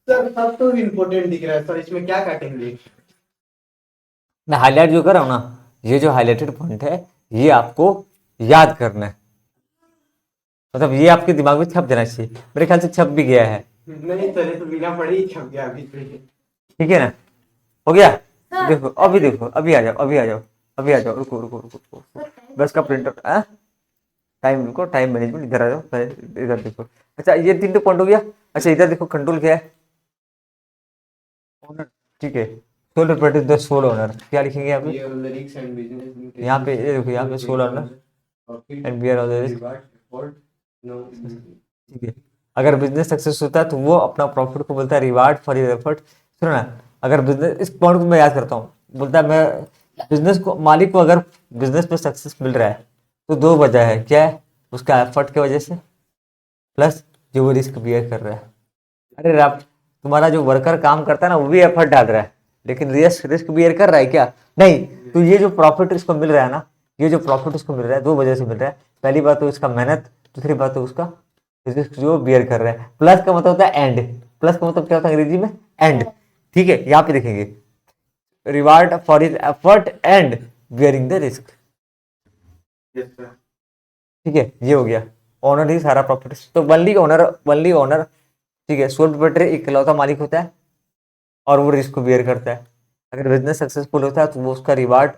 सर सब तो इम्पोर्टेंट दिख रहा है सर, इसमें क्या काटेंगे? मैं हाईलाइट जो कर रहा हूँ ना, ये जो हाईलाइटेड पॉइंट है, ये आपको याद करना है, मतलब ये आपके दिमाग में छप जाना चाहिए। मेरे ख्याल से छप भी गया है। नहीं सर, ये तो बिना पढ़े ही छप गया अभी से। ठीक है ना? हो गया? सर देखो अभी, देखो अभी आ जाओ, अभी आ जाओ, अभी आ जाओ, रुको रुको रुको रुको, रुको। बस का प्रिंट आउट, टाइम, रुको, टाइम मैनेजमेंट, इधर आ जाओ पहले, इधर देखो। अच्छा ये 3 पॉइंट हो गया। अच्छा इधर देखो, कंट्रोल क्या है? ओनर। ठीक है, sole property the sole owner, क्या लिखेंगे यहाँ पे? ये लिरिक्स एंड बिजनेस यहाँ पे ये देखो, यहाँ पे sole owner and bear of the risk. ठीक है, अगर बिजनेस सक्सेस होता है तो वो अपना प्रॉफिट को बोलता है रिवार्ड फॉर योर एफर्ट। सुनो ना, अगर बिजनेस, इस पॉइंट को मैं याद करता हूँ, बोलता है मैं बिजनेस को, मालिक को अगर बिजनेस में सक्सेस मिल रहा है तो 2 वजह है, क्या है? उसका एफर्ट की वजह से, प्लस जो वो रिस्क बियर कर रहा है। अरे आप, तुम्हारा जो वर्कर काम करता है ना, वो भी एफर्ट डाल रहा है, लेकिन रिस्क रिस्क बियर कर रहा है क्या? नहीं। तो ये जो प्रॉफिट इसको मिल रहा है ना, ये जो प्रॉफिट उसको मिल रहा है 2 वजह से मिल रहा है। पहली बात तो इसका मेहनत, दूसरी बात तो उसका रिस्क जो बियर कर रहा है। प्लस का मतलब होता है एंड, प्लस का मतलब क्या होता है अंग्रेजी में? एंड। ठीक है, यहाँ पे देखेंगे, reward for his effort and bearing the risk. Yes sir. ठीक है, ये हो गया। ओनर ही सारा प्रॉपर्टी, तो वनली ओनर, वनली ओनर। ठीक है, सोल प्रोप्राइटर इकलौता मालिक होता है, और वो रिस्क को बियर करता है। अगर बिजनेस सक्सेसफुल होता है तो वो उसका रिवार्ड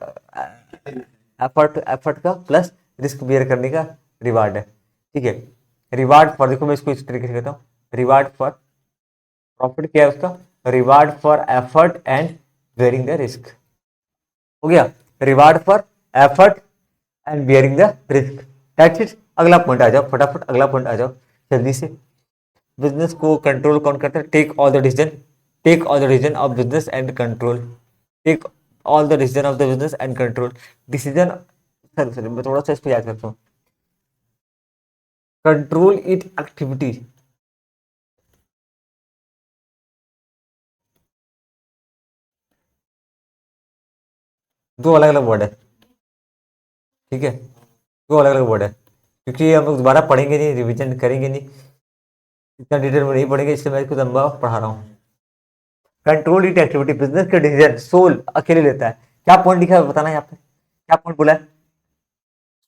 एफर्ट का प्लस रिस्क बियर करने का रिवार्ड है। ठीक है, रिवार्ड फॉर, देखो मैं इसको इस तरीके से कहता हूँ, रिवार्ड फॉर प्रॉफिट क्या है उसका, reward for effort and bearing the risk. हो गया, reward for effort and bearing the risk, that's it. अगला पॉइंट आ जाओ फटाफट, अगला पॉइंट आ जाओ जल्दी से। बिजनेस को कंट्रोल कौन करता है? Take all the decision, take all the decision of business and control, take all the decision of the business and control. Decision, sorry मैं थोड़ा सा इसको याद करता हूँ। कंट्रोल इट एक्टिविटी, दो अलग अलग वर्ड है, ठीक है, दो अलग अलग वर्ड है, क्योंकि हम लोग दोबारा पढ़ेंगे नहीं, रिवीजन करेंगे नहीं, इतना डिटेल में नहीं पढ़ेंगे, इसलिए मैं इसको लंबा पढ़ा रहा हूँ। कंट्रोल इट एक्टिविटी, बिजनेस का डिसीजन सोल अकेले लेता है। क्या पॉइंट लिखा है बताना, यहाँ पे क्या पॉइंट बोला है?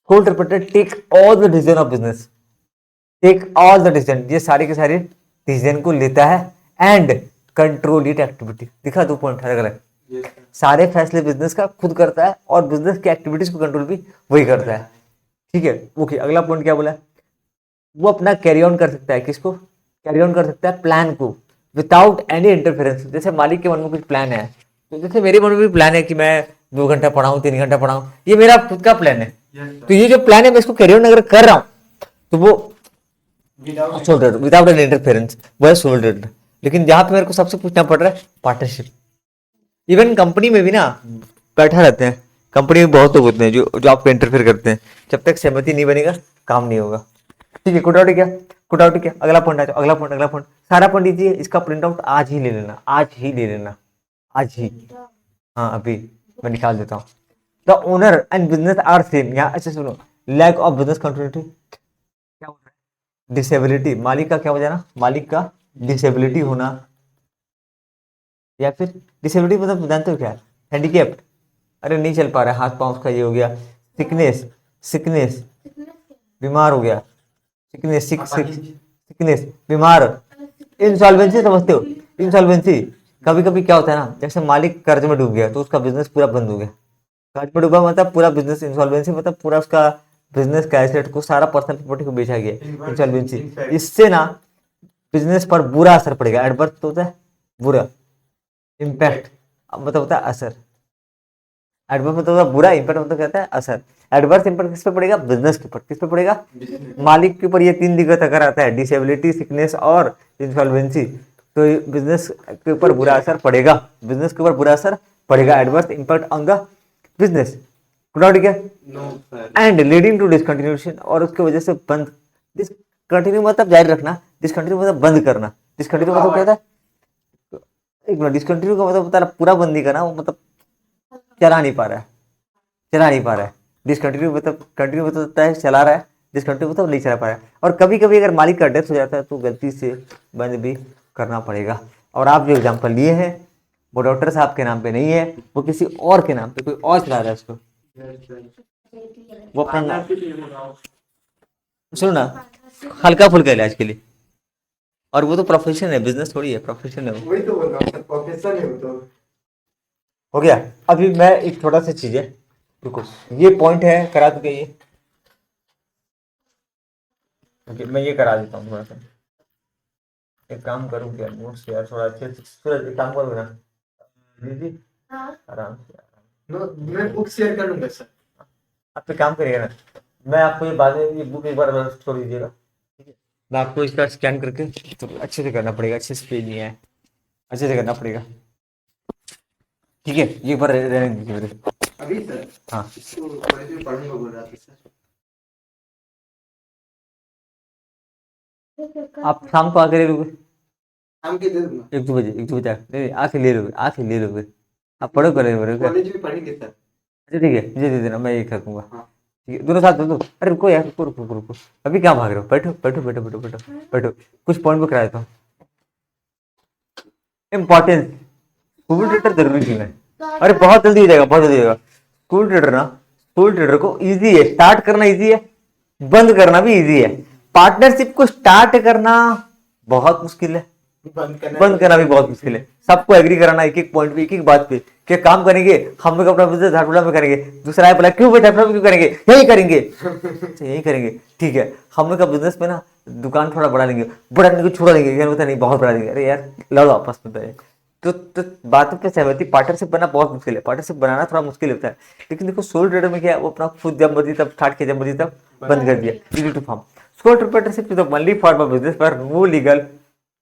Sole represented take all the decision of business, take all the decision, ये सारे के सारे डिसीजन को लेता है, एंड कंट्रोल इट एक्टिविटी, दिखा दो पॉइंट अलग अलग, सारे फैसले बिजनेस का खुद करता है और बिजनेस की एक्टिविटीज को कंट्रोल भी वही करता है। ठीक है, ओके, अगला पॉइंट क्या बोला है? वो अपना कैरी ऑन कर सकता है, किसको कैरी ऑन कर सकता है? प्लान को, विदाउट एनी इंटरफेरेंस। जैसे मालिक के मन में कुछ प्लान है, तो जैसे मेरे मन में भी प्लान है कि मैं 2 घंटा पढ़ाऊँ, 3 घंटा पढ़ाऊँ, ये मेरा खुद का प्लान है। तो ये जो प्लान है मैं इसको कैरी ऑन अगर कर रहा हूँ तो वो विदाउट एनी इंटरफेरेंस, वो है सोल्डर। लेकिन जहां पे मेरे को सबसे पूछना पड़ रहा है पार्टनरशिप। इवन कंपनी में भी ना बैठा रहते हैं, कंपनी में बहुत लोग होते हैं जो आपको इंटरफेयर करते हैं, जब तक सहमति नहीं बनेगा काम नहीं होगा। ठीक है, कुट आउट क्या, कुट आउट क्या, अगला पॉइंट आ जाओ, अगला पॉइंट, अगला पॉइंट, सारा पॉइंट लीजिए, इसका प्रिंट आउट आज ही ले लेना, आज ही ले लेना, आज ही, हाँ अभी मैं निकाल देता हूँ। The owner and business are same, यहाँ अच्छे सुनो, लैक ऑफ बिजनेस कंटिन्यूटी, क्या बोल रहा है? डिसेबिलिटी, मालिक का क्या हो जाना, मालिक का डिसेबिलिटी होना, या फिर डिसेबिलिटी मतलब जानते हो क्या है? हैंडीकैप्ड, अरे नहीं चल पा रहा है, हाथ पांव उसका ये हो गया, सिकनेस, सिकनेस, बीमार हो गया, सिकनेस, सिकनेस, बीमार, इंसॉल्वेंसी, समझते हो? इंसॉल्वेंसी, कभी कभी क्या होता है ना, जैसे मालिक कर्ज में डूब गया तो उसका बिजनेस पूरा बंद हो गया, कर्ज में डूबा मतलब पूरा बिजनेस, इंसॉल्वेंसी मतलब पूरा उसका बिजनेस का एसेट को, सारा पर्सनल प्रॉपर्टी को बेचा गया, इंसॉल्वेंसी। इससे ना बिजनेस पर बुरा असर पड़ेगा, एडवर्स तो होता है बुरा, इम्पैक्ट मतलब होता है असर, एडवर्स मतलब होता है बुरा, इम्पैक्ट मतलब कहता है असर। एडवर्स इम्पैक्ट किस पे पड़ेगा? बिजनेस के ऊपर। किस पे पड़ेगा? मालिक के ऊपर। ये 3 दिक्कत अगर आता है, डिसेबिलिटी, सिकनेस और इंसॉल्वेंसी, तो बिजनेस के ऊपर बुरा असर पड़ेगा, बिजनेस के ऊपर बुरा असर पड़ेगा, adverse impact on the business, ठीक है, एंड लीडिंग टू डिसकंटिन्यूएशन, और उसकी वजह से बंद, डिसकंटिन्यू मतलब जारी रखना, डिसकंटिन्यू मतलब बंद करना, डिसकंटिन्यू मतलब क्या होता है? एक मिनट, डिसकंटिन्यू का मतलब होता है पूरा बंद नहीं करना, वो मतलब चला नहीं पा रहा है, चला नहीं पा रहा है। डिसकंटिन्यू मतलब, कंटिन्यू मतलब होता है चला रहा है, डिसकंटिन्यू मतलब नहीं चला पा रहा है। और कभी कभी अगर मालिक का डेथ हो जाता है तो गलती से बंद भी करना पड़ेगा। और आप जो एग्जाम्पल लिए हैं वो डॉक्टर साहब के नाम पे नहीं है, वो किसी और के नाम पे, कोई और चला रहा है उसको, वो अपना नाम, सुनो ना, हल्का फुल्का इलाज के लिए, और वो तो प्रोफेशन है, बिजनेस थोड़ी है, प्रोफेशन है वो। वही तो बोल रहा हूँ, प्रोफेशन है वो तो। हो गया। अभी मैं एक थोड़ा सा चीज है, रुको, ये पॉइंट है करा चुके ये, ओके मैं ये करा देता हूँ थोड़ा सा। एक काम करूँ क्या, नोट्स यार थोड़ा अच्छे से, सूरज एक काम करो ना दीदी, आराम से, मैं बुक शेयर कर लूंगा सर। आप पे काम करिएगा ना, मैं आपको ये बाद में ये बुक एक बार छोड़ दीजिएगा, ठीक है? मैं आपको इसका स्कैन करके तो अच्छे से करना पड़ेगा, अच्छे से पेज नहीं है, अच्छे से करना पड़ेगा, ठीक है? ये एक बार रहने दीजिए मेरे, अभी सर हाँ इसको कॉलेज में पढ़ूंगा बोल रहा था सर। आप शाम को आके ले लोगे, शाम के दे दूंगा, 1-2 बजे, 1-2 बजे नहीं आके ले लोगे, आके ले लोगे, आप पढ़ो करेंगे, कॉलेज में पढ़ेंगे सर। अच्छा ठीक है, मुझे दे देना, मैं ये कर दूंगा, हाँ। ठीक है? दोनों साथ दो दो, अरे रुको यार, रुको रुको रुको रुको, अभी क्या भाग रहे हो, बैठो बैठो बैठो बैठो बैठो बैठो, कुछ पॉइंट पे करा देता हूँ। इम्पोर्टेंस, स्कूल ट्रेडर जरूरी क्यों है? अरे बहुत जल्दी हो जाएगा, बहुत जल्दी हो जाएगा। स्कूल ट्रेडर ना, स्कूल ट्रेडर को इजी है, स्टार्ट करना इजी है, बंद करना भी इजी है। पार्टनरशिप को स्टार्ट करना बहुत मुश्किल है, बंद करना भी बहुत मुश्किल है। सबको एग्री कराना एक एक पॉइंट पे, एक एक बात पे कि काम करेंगे हम लोग अपना बिजनेस झारखंड में करेंगे। दूसरा है बोला क्यों भाई झारखंड में क्यों करेंगे, यही करेंगे। अच्छा, यही करेंगे, ठीक है। हम लोग का बिजनेस में ना दुकान थोड़ा बड़ा लेंगे, बड़ा लेंगे, छोटा लेंगे, यार होता नहीं बहुत बड़ा लेंगे। अरे यार लड़ो आपस में पहले। तो बातों पे सहमति, पार्टनरशिप बनना बहुत मुश्किल है, पार्टनरशिप बनाना थोड़ा मुश्किल होता है। लेकिन देखो सोल ट्रेडर में क्या है, वो अपना खुद जब मर्जी तब स्टार्ट किया, जब मर्जी तब बंद कर दिया, easy to form. Sole tradership is only for business पर नो लीगल।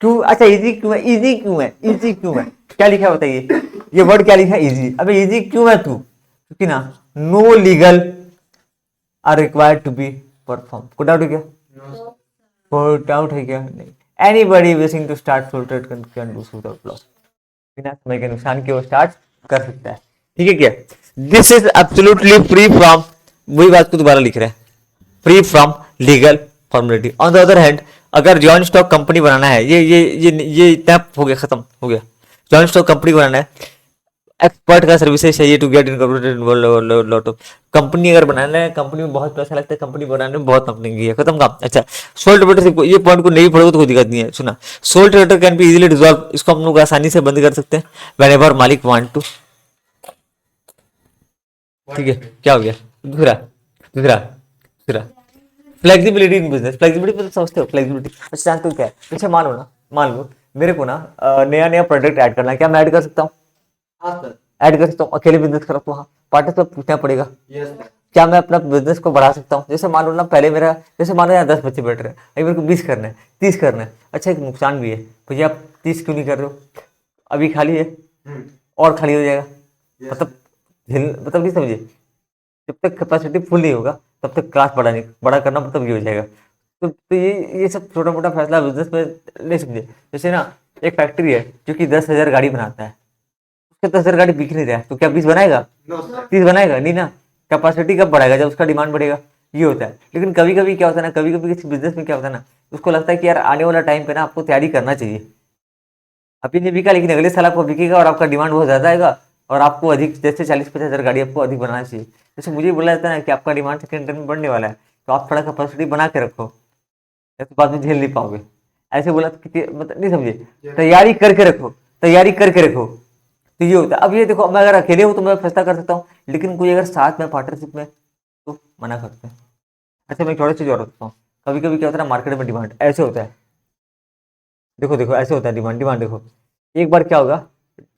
क्यों, अच्छा इजी क्यों है, इजी क्यों है, इजी क्यों है, क्या लिखा है बताइए, ये वर्ड क्या लिखा है, इजी। अबे इजी क्यों है तू, क्योंकि ना no legal are required to be perform. कोई डाउट है क्या, कोई डाउट है क्या, नहीं। Anybody wishing to start sole trade can do so without loss, बिना समय के नुकसान के वो स्टार्ट कर सकता है, ठीक है क्या। This is absolutely free from, वही बात को दोबारा लिख रहे हैं, free from legal formality. On the other hand अगर जॉइंट स्टॉक कंपनी बनाना है, ये इतना हो गया, खत्म हो गया। जॉइंट स्टॉक कंपनी बनाना है, एक्सपर्ट का सर्विसेज चाहिए to get incorporated lot of. Company अगर बनाना है, कंपनी में बहुत पैसा लगता है, कंपनी बनाने में बहुत कंपनी की है, खत्म काम। अच्छा सोल ट्रेडरशिप, ये पॉइंट को नहीं पढ़ोगे तो कोई दिक्कत नहीं है। सुना, soul trader can be easily dissolve, इसको हम लोग आसानी से बंद कर सकते हैं व्हेनेवर मालिक वांट टू, ठीक है। क्या हो गया, दूसरा दूसरा दूसरा फ्लेक्सिबिलिटी इन बिजनेस। फ्लेक्सिबिलिटी मतलब समझते हो फ्लेक्सिबिलिटी, अच्छा जानते हो क्या है। अच्छा मान लो ना, मान लो मेरे को ना नया नया प्रोडक्ट ऐड करना है, क्या मैं ऐड कर सकता हूँ, हाँ सर, ऐड कर सकता हूँ। अकेले बिजनेस कर सकता हूँ, हाँ। पार्टनर से पूछना पड़ेगा। यस सर, क्या मैं अपना बिजनेस को बढ़ा सकता हूँ, जैसे मान लो ना पहले मेरा, जैसे मान लो यहाँ 10 बच्चे बैठ रहे हैं, अभी मेरे को 20 करना है, 30 करना है। अच्छा एक नुकसान भी है भैया, आप 30 क्यों नहीं कर रहे हो, अभी खाली है और खाली हो जाएगा, मतलब मतलब नहीं समझे, जब तक कैपेसिटी फुल नहीं होगा तब तक क्लास बड़ा करना मतलब ये हो जाएगा। तो ये सब छोटा मोटा फैसला बिजनेस में ले समझे। जैसे ना एक फैक्ट्री है जो कि 10,000 गाड़ी बनाता है, उसके 10,000 गाड़ी बिक नहीं रहा है, तो क्या 20 बनाएगा, नो सर, 30 बनाएगा नहीं ना। कैपेसिटी कब बढ़ाएगा, जब उसका डिमांड बढ़ेगा, ये होता है। लेकिन कभी कभी क्या होता है ना, कभी कभी किसी बिजनेस में क्या होता है ना, उसको लगता है कि यार आने वाला टाइम पे ना आपको तैयारी करना चाहिए। अभी नहीं बिका लेकिन अगले साल आपको बिकेगा और आपका डिमांड बहुत ज्यादा आएगा और आपको अधिक, जैसे 40-50 हज़ार गाड़ी आपको अधिक बनाना चाहिए। जैसे मुझे बोला जाता है ना कि आपका डिमांड सेकेंड टर्म में बढ़ने वाला है, तो आप थोड़ा कैपेसिटी बना के रखो, या तो बाद में झेल नहीं पाओगे। ऐसे बोला तो मतलब नहीं समझे, तैयारी करके रखो, तैयारी करके रखो, तो ये होता है। अब ये देखो, मैं अगर अकेले हूँ तो मैं फैसला कर सकता हूँ, लेकिन कोई अगर साथ में पार्टनरशिप में तो मना करते हैं। अच्छा मैं एक छोटी चीज और रखता हूँ, कभी कभी क्या होता है ना मार्केट में डिमांड ऐसे होता है, देखो देखो ऐसे होता है डिमांड, डिमांड देखो एक बार क्या होगा,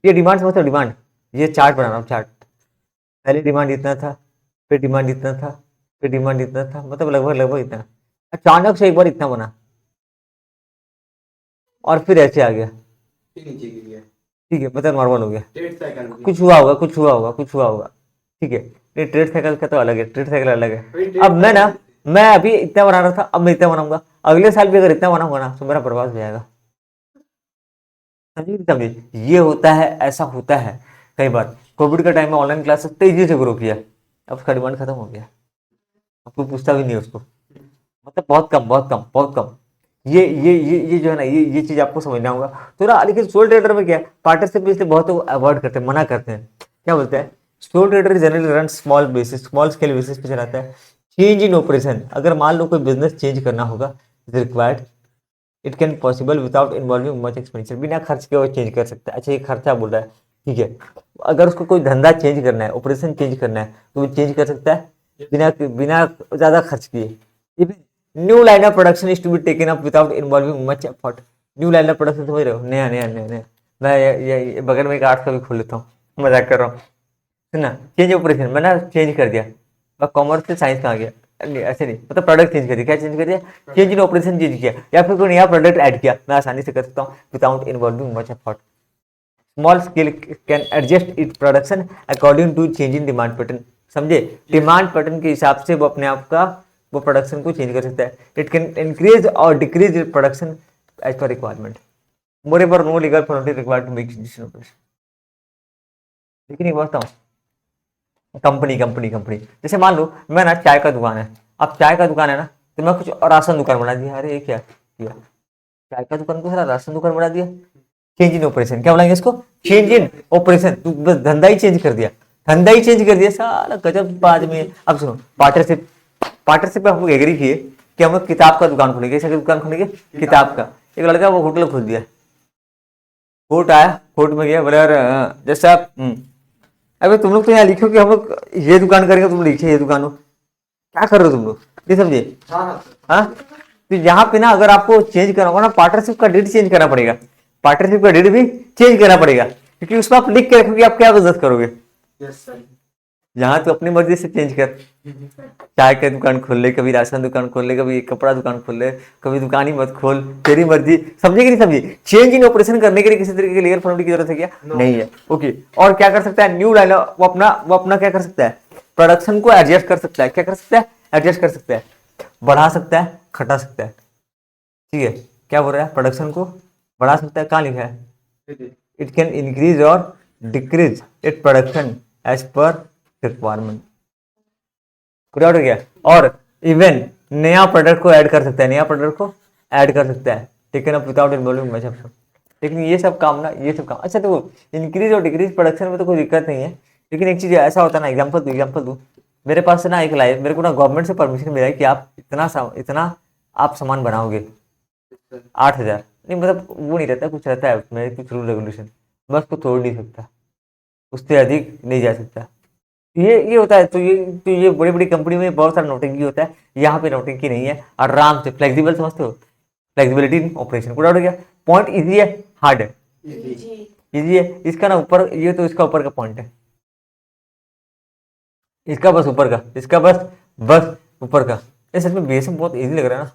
ये डिमांड समझते हो, डिमांड, ये चार्ट बना रहा हूँ चार्ट, पहले डिमांड इतना था, फिर डिमांड इतना था, फिर डिमांड इतना था, मतलब लगभग लगभग इतना, अचानक से एक बार इतना बना और फिर ऐसे आ गया, फिर नीचे गिर गया, ठीक है, मतलब नॉर्मल हो गया। ट्रेड साइकिल कुछ हुआ होगा, कुछ हुआ होगा, कुछ हुआ होगा, ठीक है। ये ट्रेड साइकिल का तो अलग है, ट्रेड साइकिल अलग है। अब मैं ना, मैं अभी इतना बना रहा था, अब मैं इतना बनाऊंगा, अगले साल भी अगर इतना बनाऊंगा ना तो मेरा बर्बाद हो जाएगा, समझिए नहीं समझिए, ये होता है, ऐसा होता है। कई बार कोविड का टाइम में ऑनलाइन क्लासेस तेजी से ग्रो किया, अब उसका डिमांड खत्म हो गया, अब कोई पूछता भी नहीं है उसको, मतलब बहुत कम बहुत कम बहुत कम। ये जो है ना, ये चीज आपको समझना होगा थोड़ा। लेकिन सोल ट्रेडर में क्या है, पार्टनरशिप में इसलिए बहुत अवॉइड करते हैं, मना करते हैं, क्या बोलते हैं, soul trader generally run small basis, small scale basis पे चलाता है। चेंज इन ऑपरेशन, अगर मान लो कोई बिजनेस चेंज करना होगा, is required, it can possible without involving much expenditure, बिना खर्च के वो चेंज कर सकता है। अच्छा ये खर्चा बोल रहा है, ठीक है, अगर उसको कोई धंधा चेंज करना है, ऑपरेशन चेंज करना है, तो वो चेंज कर सकता है बिना बिना ज्यादा खर्च किए। New line of production is to be taken up without involving much effort. New line of production समझ रहे हो, नया नया नया नया। मैं ये बगल में एक आर्ट्स का भी खोल लेता हूँ, मजाक कर रहा हूँ, सुना, चेंज ऑपरेशन मैंने चेंज कर दिया, मैं कॉमर्स से साइंस में आ गया, नहीं ऐसे नहीं, मतलब प्रोडक्ट चेंज कर दिया, क्या चेंज कर दिया, चेंज इन ऑपरेशन चेंज किया, या फिर कोई नया प्रोडक्ट ऐड किया, मैं आसानी से कर सकता हूँ without involving much effort. Small scale can adjust it production according to change in demand pattern, समझे, डिमांड पैटर्न के हिसाब से वो अपने आप का वो प्रोडक्शन को चेंज कर सकता है। इट कैन इंक्रीज और decrease it production as per requirement, moreover no legal formality required to make decision operation. लेकिन एक बात बताऊं, कंपनी कंपनी कंपनी जैसे मान लो मैं ना चाय का दुकान है, अब चाय का दुकान है ना, तो मैं कुछ और राशन दुकान बना दिया, अरे ये क्या किया, चाय का दुकान को सारा राशन दुकान बना दिया। चेंज इन ऑपरेशन क्या बोलेंगे इसको, चेंज इन ऑपरेशन, तू बस धंधा ही चेंज कर दिया, धंधा ही चेंज कर दिया, साला गजब आदमी है। अब सुनो पार्टनरशिप, पार्टनरशिप में हम लोग एग्री किए कि हम लोग किताब का दुकान खोलेंगे, कैसे दुकान खोलेंगे, किताब का। एक लड़का वो होटल खोल दिया, कोर्ट आया, कोर्ट में गया, बोले यार जैसे आप अबे तुम लोग तो यहाँ लिखो कि हम लोग ये दुकान करेंगे, तुम लिखे ये दुकान हो, क्या कर रहे हो तुम लोग, ये समझे। हाँ हाँ सर। हाँ, तो यहाँ पे ना अगर आपको चेंज करना होगा ना, पार्टनरशिप का डेट चेंज करना पड़ेगा, पार्टनरशिप का डेट भी चेंज करना पड़ेगा, क्योंकि उसमें आप लिख के रखोगे आप क्या बिजनेस करोगे। Yes sir. यहाँ तो अपनी मर्जी से चेंज कर, चाय की दुकान खोल ले, कभी राशन दुकान खोल ले, कभी कपड़ा दुकान खोल ले, कभी दुकान ही मत खोल, तेरी मर्जी, समझे कि नहीं समझे। चेंज इन ऑपरेशन करने के लिए किसी तरीके की लीगल फॉर्मेलिटी की जरूरत है क्या? नहीं है। ओके, और क्या कर सकता है न्यू डायलॉग, वो अपना क्या कर सकता है, प्रोडक्शन को एडजस्ट कर सकता है, क्या कर सकता है, एडजस्ट कर सकता है, बढ़ा सकता है, घटा सकता है। ठीक है, क्या बोल रहा है, प्रोडक्शन को बढ़ा सकता है, कहाँ लिखा है, इट कैन इंक्रीज और decrease it production as per requirement, clear हो गया। और इवन नया प्रोडक्ट को ऐड कर सकता है, नया प्रोडक्ट को ऐड कर सकता है, taken up without involving much of. लेकिन ये सब काम ना, ये सब काम अच्छा, तो इंक्रीज और डिक्रीज प्रोडक्शन में तो कोई दिक्कत नहीं है, लेकिन एक चीज ऐसा होता है ना, एग्जाम्पल दूँ, मेरे पास से ना एक लाइफ, मेरे को ना गवर्नमेंट से परमिशन मिला है कि आप इतना आप सामान बनाओगे 8,000, नहीं मतलब वो नहीं रहता, कुछ रहता है उसमें कुछ रूल रेगुलेशन, मैं उसको तोड़ नहीं सकता, उससे अधिक नहीं जा सकता। ये होता है, तो ये बड़ी बड़ी कंपनी में बहुत सारा नोटिंग होता है, यहाँ पे नोटिंग नहीं है, आराम से फ्लेक्सिबल, समझते हो, फ्लेक्सिबिलिटी इन ऑपरेशन, पूरा हो गया। पॉइंट इजी है, हार्ड है, इजी है, इसका ना ऊपर, ये तो इसका ऊपर का पॉइंट है, इसका बस ऊपर का, इसका बस ऊपर का। ये सच में बेस में बहुत इजी लग रहा है ना।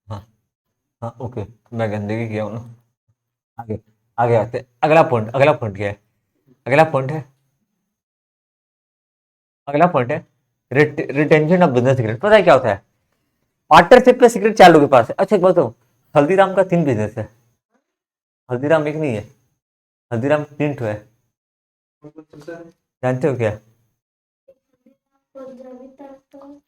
हाँ हाँ ओके, मैं गंदगी किया हूँ ना। आगे आगे आते, अगला पॉइंट क्या है, अगला पॉइंट है, अगला पॉइंट है रिटेंशन ऑफ बिजनेस सीक्रेट। पता है क्या होता है, पार्टनरशिप का सीक्रेट 4 लोगों के पास है। अच्छा एक बात बताओ, हल्दीराम का 3 बिजनेस है, हल्दीराम एक नहीं है, हल्दीराम 3 ठो है, जानते हो क्या। पंजाबी तक तो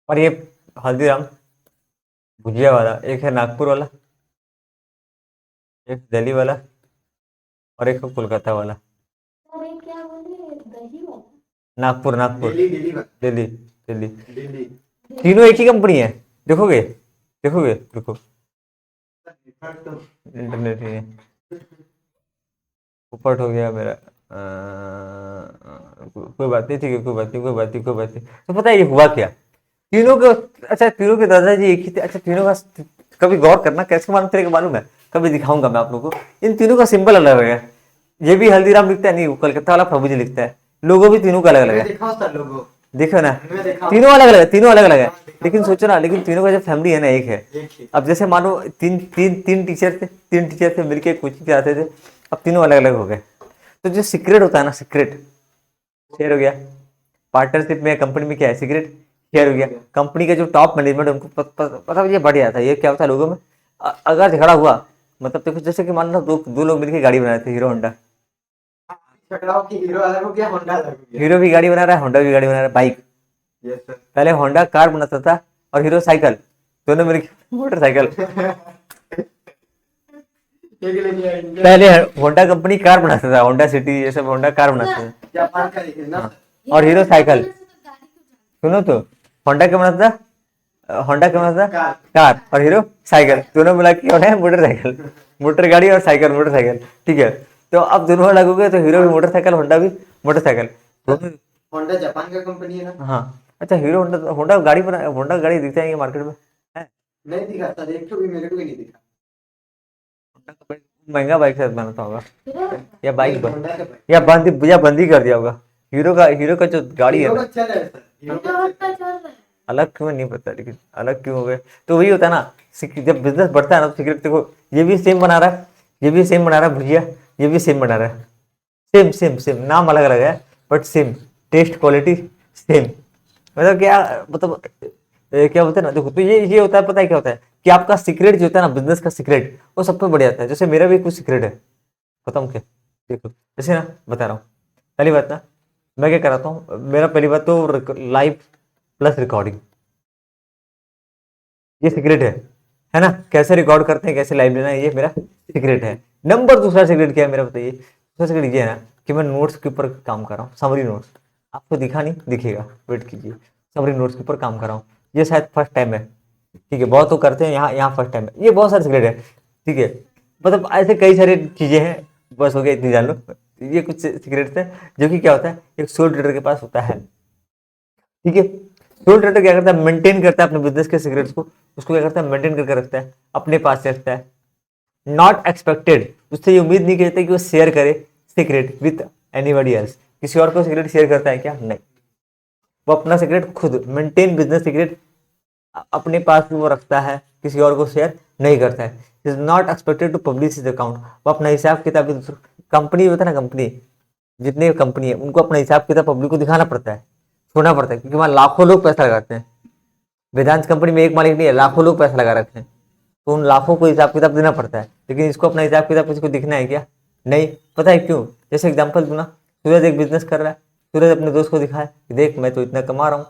और ये हल्दीराम भुजिया वाला, एक है नागपुर वाला, एक दिल्ली वाला, और एक है कोलकाता वाला। और ये क्या बोले, दही वाला, नागपुर दिल्ली दिल्ली, दिल्ली। तीनों एक ही कंपनी है, देखोगे देखोगे देखो, इंटरनेट ही है, उपट हो गया मेरा, कोई बात नहीं, ठीक है, कोई बात नहीं। तो पता है ये हुआ क्या, तीनों के, अच्छा तीनों के दादाजी एक ही थे। अच्छा तीनों का कभी गौर करना, कैसे मालूम तेरे को मालूम है, कभी दिखाऊंगा मैं आप लोगों को। इन तीनों का सिंबल अलग अलग है, ये भी हल्दीराम लिखता है, नहीं वो कलकत्ता वाला प्रभु जी लिखता है, लोगो भी तीनों का अलग अलग है, दिखाओ सर लोगो, देखो ना, मैं दिखाऊं। तीनों अलग अलग है, तीनों अलग अलग है, लेकिन सोचो ना, लेकिन तीनों का जो फैमिली है ना एक है। एक ही। अब जैसे मानो तीन टीचर थे मिलके कोचिंग कराते थे, अब तीनों अलग अलग हो गए। तो जो सीक्रेट होता है ना, सीक्रेट शेयर हो गया, पार्टनरशिप में कंपनी में क्या है, सीक्रेट शेयर हो गया। कंपनी का जो टॉप मैनेजमेंट उनको पता ये बढ़ जाता है, ये क्या होता है लोगों में, अगर झगड़ा हुआ, मतलब देखो जैसे कि मान लो दो लोग मिलकर गाड़ी बना रहे थे, हीरो होंडा, झगड़ाओ की हीरो अलग हो गया, होंडा अलग हो गया। हीरो भी गाड़ी बना रहा है, होंडा भी गाड़ी बना रहा है, बाइक। Yes sir. पहले होंडा कार बनाता था और हीरो साइकिल, दोनों मिलकर मोटरसाइकिल। पहले होंडा कंपनी कार बनाता था, होंडा सिटी ये सब होंडा कार बनाता था, जापान का है ना। और हीरो साइकिल। सुनो तो, होंडा क्या बनाता था, होंडा क्या बनाता था, कार, और हीरो साइकिल, दोनों मिला के होना है मोटरसाइकिल, मोटर गाड़ी और साइकिल मोटरसाइकिल। ठीक है, तो अब दोनों अलग हो गए, तो हीरो भी मोटरसाइकिल, होंडा भी मोटरसाइकिल, दोनों। होंडा जापान का कंपनी है ना। हाँ, अच्छा हीरो होंडा, होंडा गाड़ी बना, होंडा गाड़ी दिखता है मार्केट में है, नहीं दिखा सर, एक तो भी मेरे को भी नहीं दिखा। महंगा बाइक शायद बनाता होगा, या बाइक नहीं, होंडा का या बंदी कर दिया होगा। हीरो का जो गाड़ी है हीरो ना, का चल रहा है सर, हीरो का होंडा चल चल रहा है। अलग क्यों नहीं पता, लेकिन अलग क्यों हो गए, तो वही होता है ना, जब बिजनेस बढ़ता है ना, तो सिगरेट देखो, ये भी सेम बना रहा है, ये भी सेम बना रहा है भुजिया, ये भी सेम बना रहा है, सेम नाम अलग अलग है, but same taste quality same. मतलब क्या, मतलब क्या होता है ना, देखो तो ये होता है, पता है क्या होता है, कि आपका सीक्रेट जो होता है ना, बिजनेस का सीक्रेट, वो सब पे बढ़ जाता है। जैसे मेरा भी कुछ सीक्रेट है, बताऊँ क्या, देखो जैसे ना बता रहा हूँ, पहली बात ना, मैं क्या कराता हूँ, मेरा पहली बात तो लाइव प्लस रिकॉर्डिंग, ये सीक्रेट है ना, कैसे रिकॉर्ड करते हैं, कैसे लाइव लेना है, ये मेरा सीक्रेट है। दूसरा सीक्रेट क्या है मेरा, बताइए। दूसरा सीक्रेट ये है ना, कि मैं नोट्स के ऊपर काम कर रहा हूँ, समरी नोट्स। आपको दिखा नहीं दिखेगा, वेट कीजिए, समरी नोट्स के ऊपर काम कर रहा हूँ। ये शायद फर्स्ट टाइम है, ठीक है, बहुत तो करते हैं, यहाँ फर्स्ट टाइम है। ये बहुत सारे सिगरेट है, ठीक है, मतलब ऐसे कई सारी चीज़ें हैं, बस हो गया इतनी जान लो। ये कुछ सिगरेट्स हैं जो कि क्या होता है, एक सोल ट्रेडर के पास होता है, ठीक है। सोल ट्रेडर क्या करता है, मेंटेन करता है अपने बिजनेस के सिगरेट्स को, उसको क्या करता है, मेंटेन करके रखता है, अपने पास से रखता है। नॉट एक्सपेक्टेड, उससे ये उम्मीद नहीं करते कि वो शेयर करे सीक्रेट विथ एनीबॉडी एल्स, किसी और को सिगरेट शेयर करता है क्या, नहीं, वो अपना सिगरेट खुद मेंटेन, बिजनेस सिगरेट अपने पास वो रखता है, किसी और को शेयर नहीं करता है। Is not expected to publish his account, वो अपना हिसाब किताब कंपनी होता है ना, कंपनी जितनी कंपनी है उनको अपना हिसाब किताब पब्लिक को दिखाना पड़ता है, छोड़ना पड़ता है, क्योंकि वहाँ लाखों लोग पैसा लगाते हैं। वेदांत कंपनी में एक मालिक नहीं है, लाखों लोग पैसा लगा रखे हैं, तो उन लाखों को हिसाब किताब देना पड़ता है। लेकिन इसको अपना हिसाब किताब किसी को दिखना है क्या, नहीं। पता है क्यों, जैसे एग्जांपल दूं ना, सूरज एक बिजनेस कर रहा है, सूरज अपने दोस्त को दिखाए कि देख मैं तो इतना कमा रहा हूँ,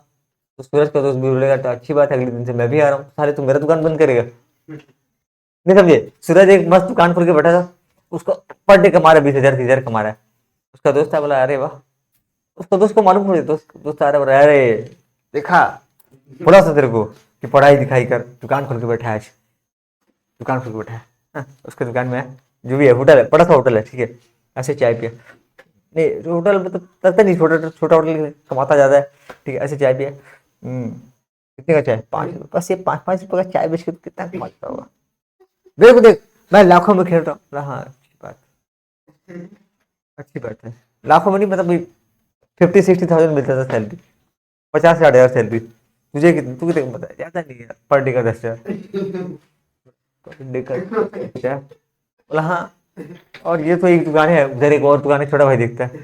तो सूरज का दोस्त भी बोलेगा तो अच्छी बात है, अगले दिन से मैं भी आ रहा हूँ, सारे तू मेरा दुकान बंद करेगा, नहीं समझे। सूरज एक मस्त दुकान खोल के बैठा था, उसको पर डे कमा रहा है 20,000 30,000 कमा रहा है। उसका दोस्त है, बोला अरे वाह, उसका दोस्त को मालूम पड़, दोस्त आ रहा है, बोला अरे देखा, बोला था तेरे को कि पढ़ाई दिखाई कर, दुकान खोल के बैठा है आज, दुकान खोल के बैठा है। हाँ, उसके दुकान में है, जो भी है, होटल है, बड़ा सा होटल है, ठीक है, ऐसे चाय पिया, नहीं होटल मतलब लगता नहीं, छोटा छोटा होटल कमाता ज़्यादा है, ठीक है, ऐसे चाय पिया। कितने का चाय, 5 रुपये, बस ये 5-5 रुपये का चाय बेच के कितना कमाता होगा, देखो देख मैं लाखों में खेल रहा हूँ। हाँ अच्छी बात, अच्छी बात है, लाखों में नहीं, मतलब 50-60,000 मिलता था सैलरी, 50-60,000 सैलरी, तुझे कितनी, तू कितने पता है, ज़्यादा नहीं है, पर डे का 10,000, पर डे का क्या, बोला हाँ। और ये तो एक दुकान है, उधर एक और दुकान है, छोटा भाई देखता है,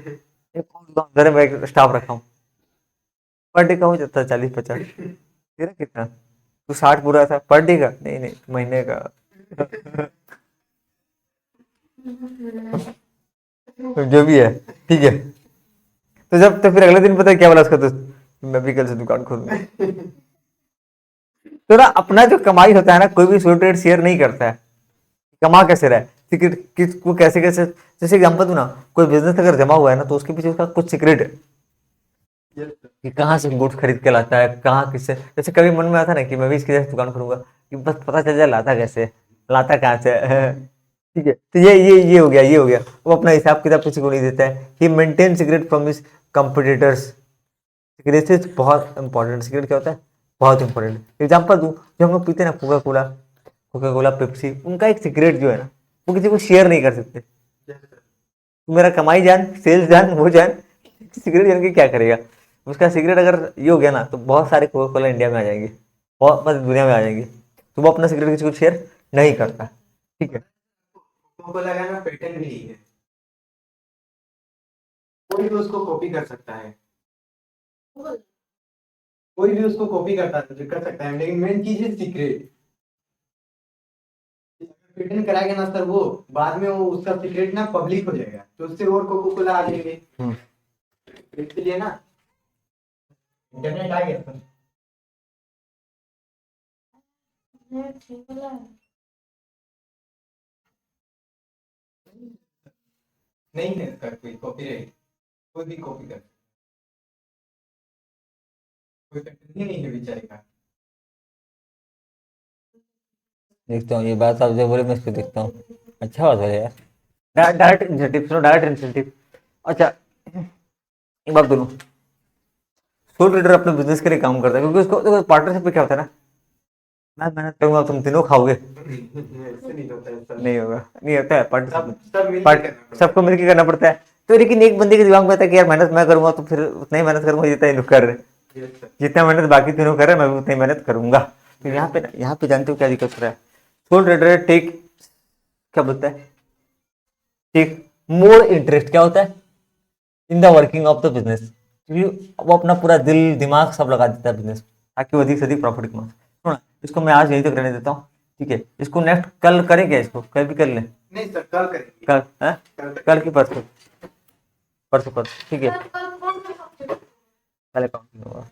एक और दुकान उधर है, मैं एक स्टाफ रखा हूँ, पर डे का हो जाता है 40-50। तेरा कितना, तू 60 पूरा था पर डे का, नहीं नहीं महीने का। तो जो भी है, ठीक है, तो जब तो फिर अगले दिन पता है क्या बोला उसका दोस्त, मैं भी कल से दुकान खोलूंगा। तो ना अपना जो कमाई होता है ना, कोई भी सोल ट्रेड शेयर नहीं करता है, कमा कैसे रहा है, सीक्रेट किसको कैसे कैसे, जैसे एग्जांपल दूं ना, कोई बिजनेस अगर जमा हुआ है ना, तो उसके पीछे उसका कुछ सीक्रेट है, कि कहाँ से गुड्स खरीद के लाता है, कहाँ किससे, जैसे कभी मन में आता ना कि मैं भी इसकी जैसे दुकान खोलूंगा, कि बस पता चल जाए लाता कैसे, लाता कहाँ से है। ठीक है, तो ये हो गया, ये हो गया, वो अपना हिसाब किताब किसी को नहीं देता है, he maintain secret from his competitors. Secret बहुत इंपॉर्टेंट, सीक्रेट क्या होता है, बहुत इंपॉर्टेंट। एग्जाम्पल दूं, जो हम लोग पीते हैं ना, Coca Cola, Coca Cola, Pepsi, उनका एक सीक्रेट जो है ना, वो किसी को शेयर नहीं कर सकते। तू मेरा कमाई जान, सेल्स जान, वो जान, सीक्रेट जान के क्या करेगा। उसका सीक्रेट अगर ये हो गया ना, तो बहुत सारे कोका कोला इंडिया में आ जाएंगे, बहुत मतलब दुनिया में आ जाएंगे, तो वो अपना सीक्रेट किसी को शेयर नहीं करता, ठीक है। को लगाना पेटेंट भी नहीं है, कोई भी उसको कॉपी कर सकता है, कोई भी उसको कॉपी कर सकता है, लेकिन मेन चीज है सीक्रेट। पेटेंट कराएगा ना सर, वो बाद में वो उसका सीक्रेट ना पब्लिक हो जाएगा, तो उससे और कोको कोला आ जाएंगे, इसलिए ना इंटरनेट आ गया सर। ठीक है। नहीं है इसका कोई कॉपीराइट, कोई भी कॉपी कर, कोई पेटेंट ही नहीं है बेचारे का। देखता हूँ ये बात आप जब बोले, मैं इसको देखता हूँ, अच्छा बात है यार, डायरेक्ट इंसेंटिव, सुनो डायरेक्ट इंसेंटिव। अच्छा एक बात बोलूँ, सोल ट्रेडर अपने बिजनेस के लिए काम करता है, क्योंकि उसको पार्टनरशिप में क्या होता है ना, मैं मेहनत करूंगा तुम तीनों खाओगे, ऐसे नहीं होता है सर, नहीं होगा, नहीं होता है सब पार्टनरशिप, सबको मिलकर करना पड़ता है। तो लेकिन एक बंदे के दिमाग में आता है कि यार मेहनत मैं करूंगा तो फिर उतना ही मेहनत करूंगा जितना ये लोग कर रहे हैं, जितना मेहनत बाकी तीनों कर रहे हैं मैं भी उतनी मेहनत करूंगा। तो यहाँ पे जानते हो क्या दिक्कत हो रहा है, सोल ट्रेडर टेक, क्या बोलता है, टेक मोर इंटरेस्ट, क्या होता है, in the working of the business, क्योंकि वो अपना पूरा दिल दिमाग सब लगा देता है बिजनेस, ताकि वो अधिक से अधिक प्रॉफिट कमा सके। सुनो ना, इसको मैं आज यहीं तक रहने देता हूँ, ठीक है, इसको नेक्स्ट कल करें क्या, इसको कल भी कर लें, नहीं सर कल करेंगे, कल है, कल की परसों, परसों परसों, ठीक है, कल कौन सा कल अकाउंटिंग होगा।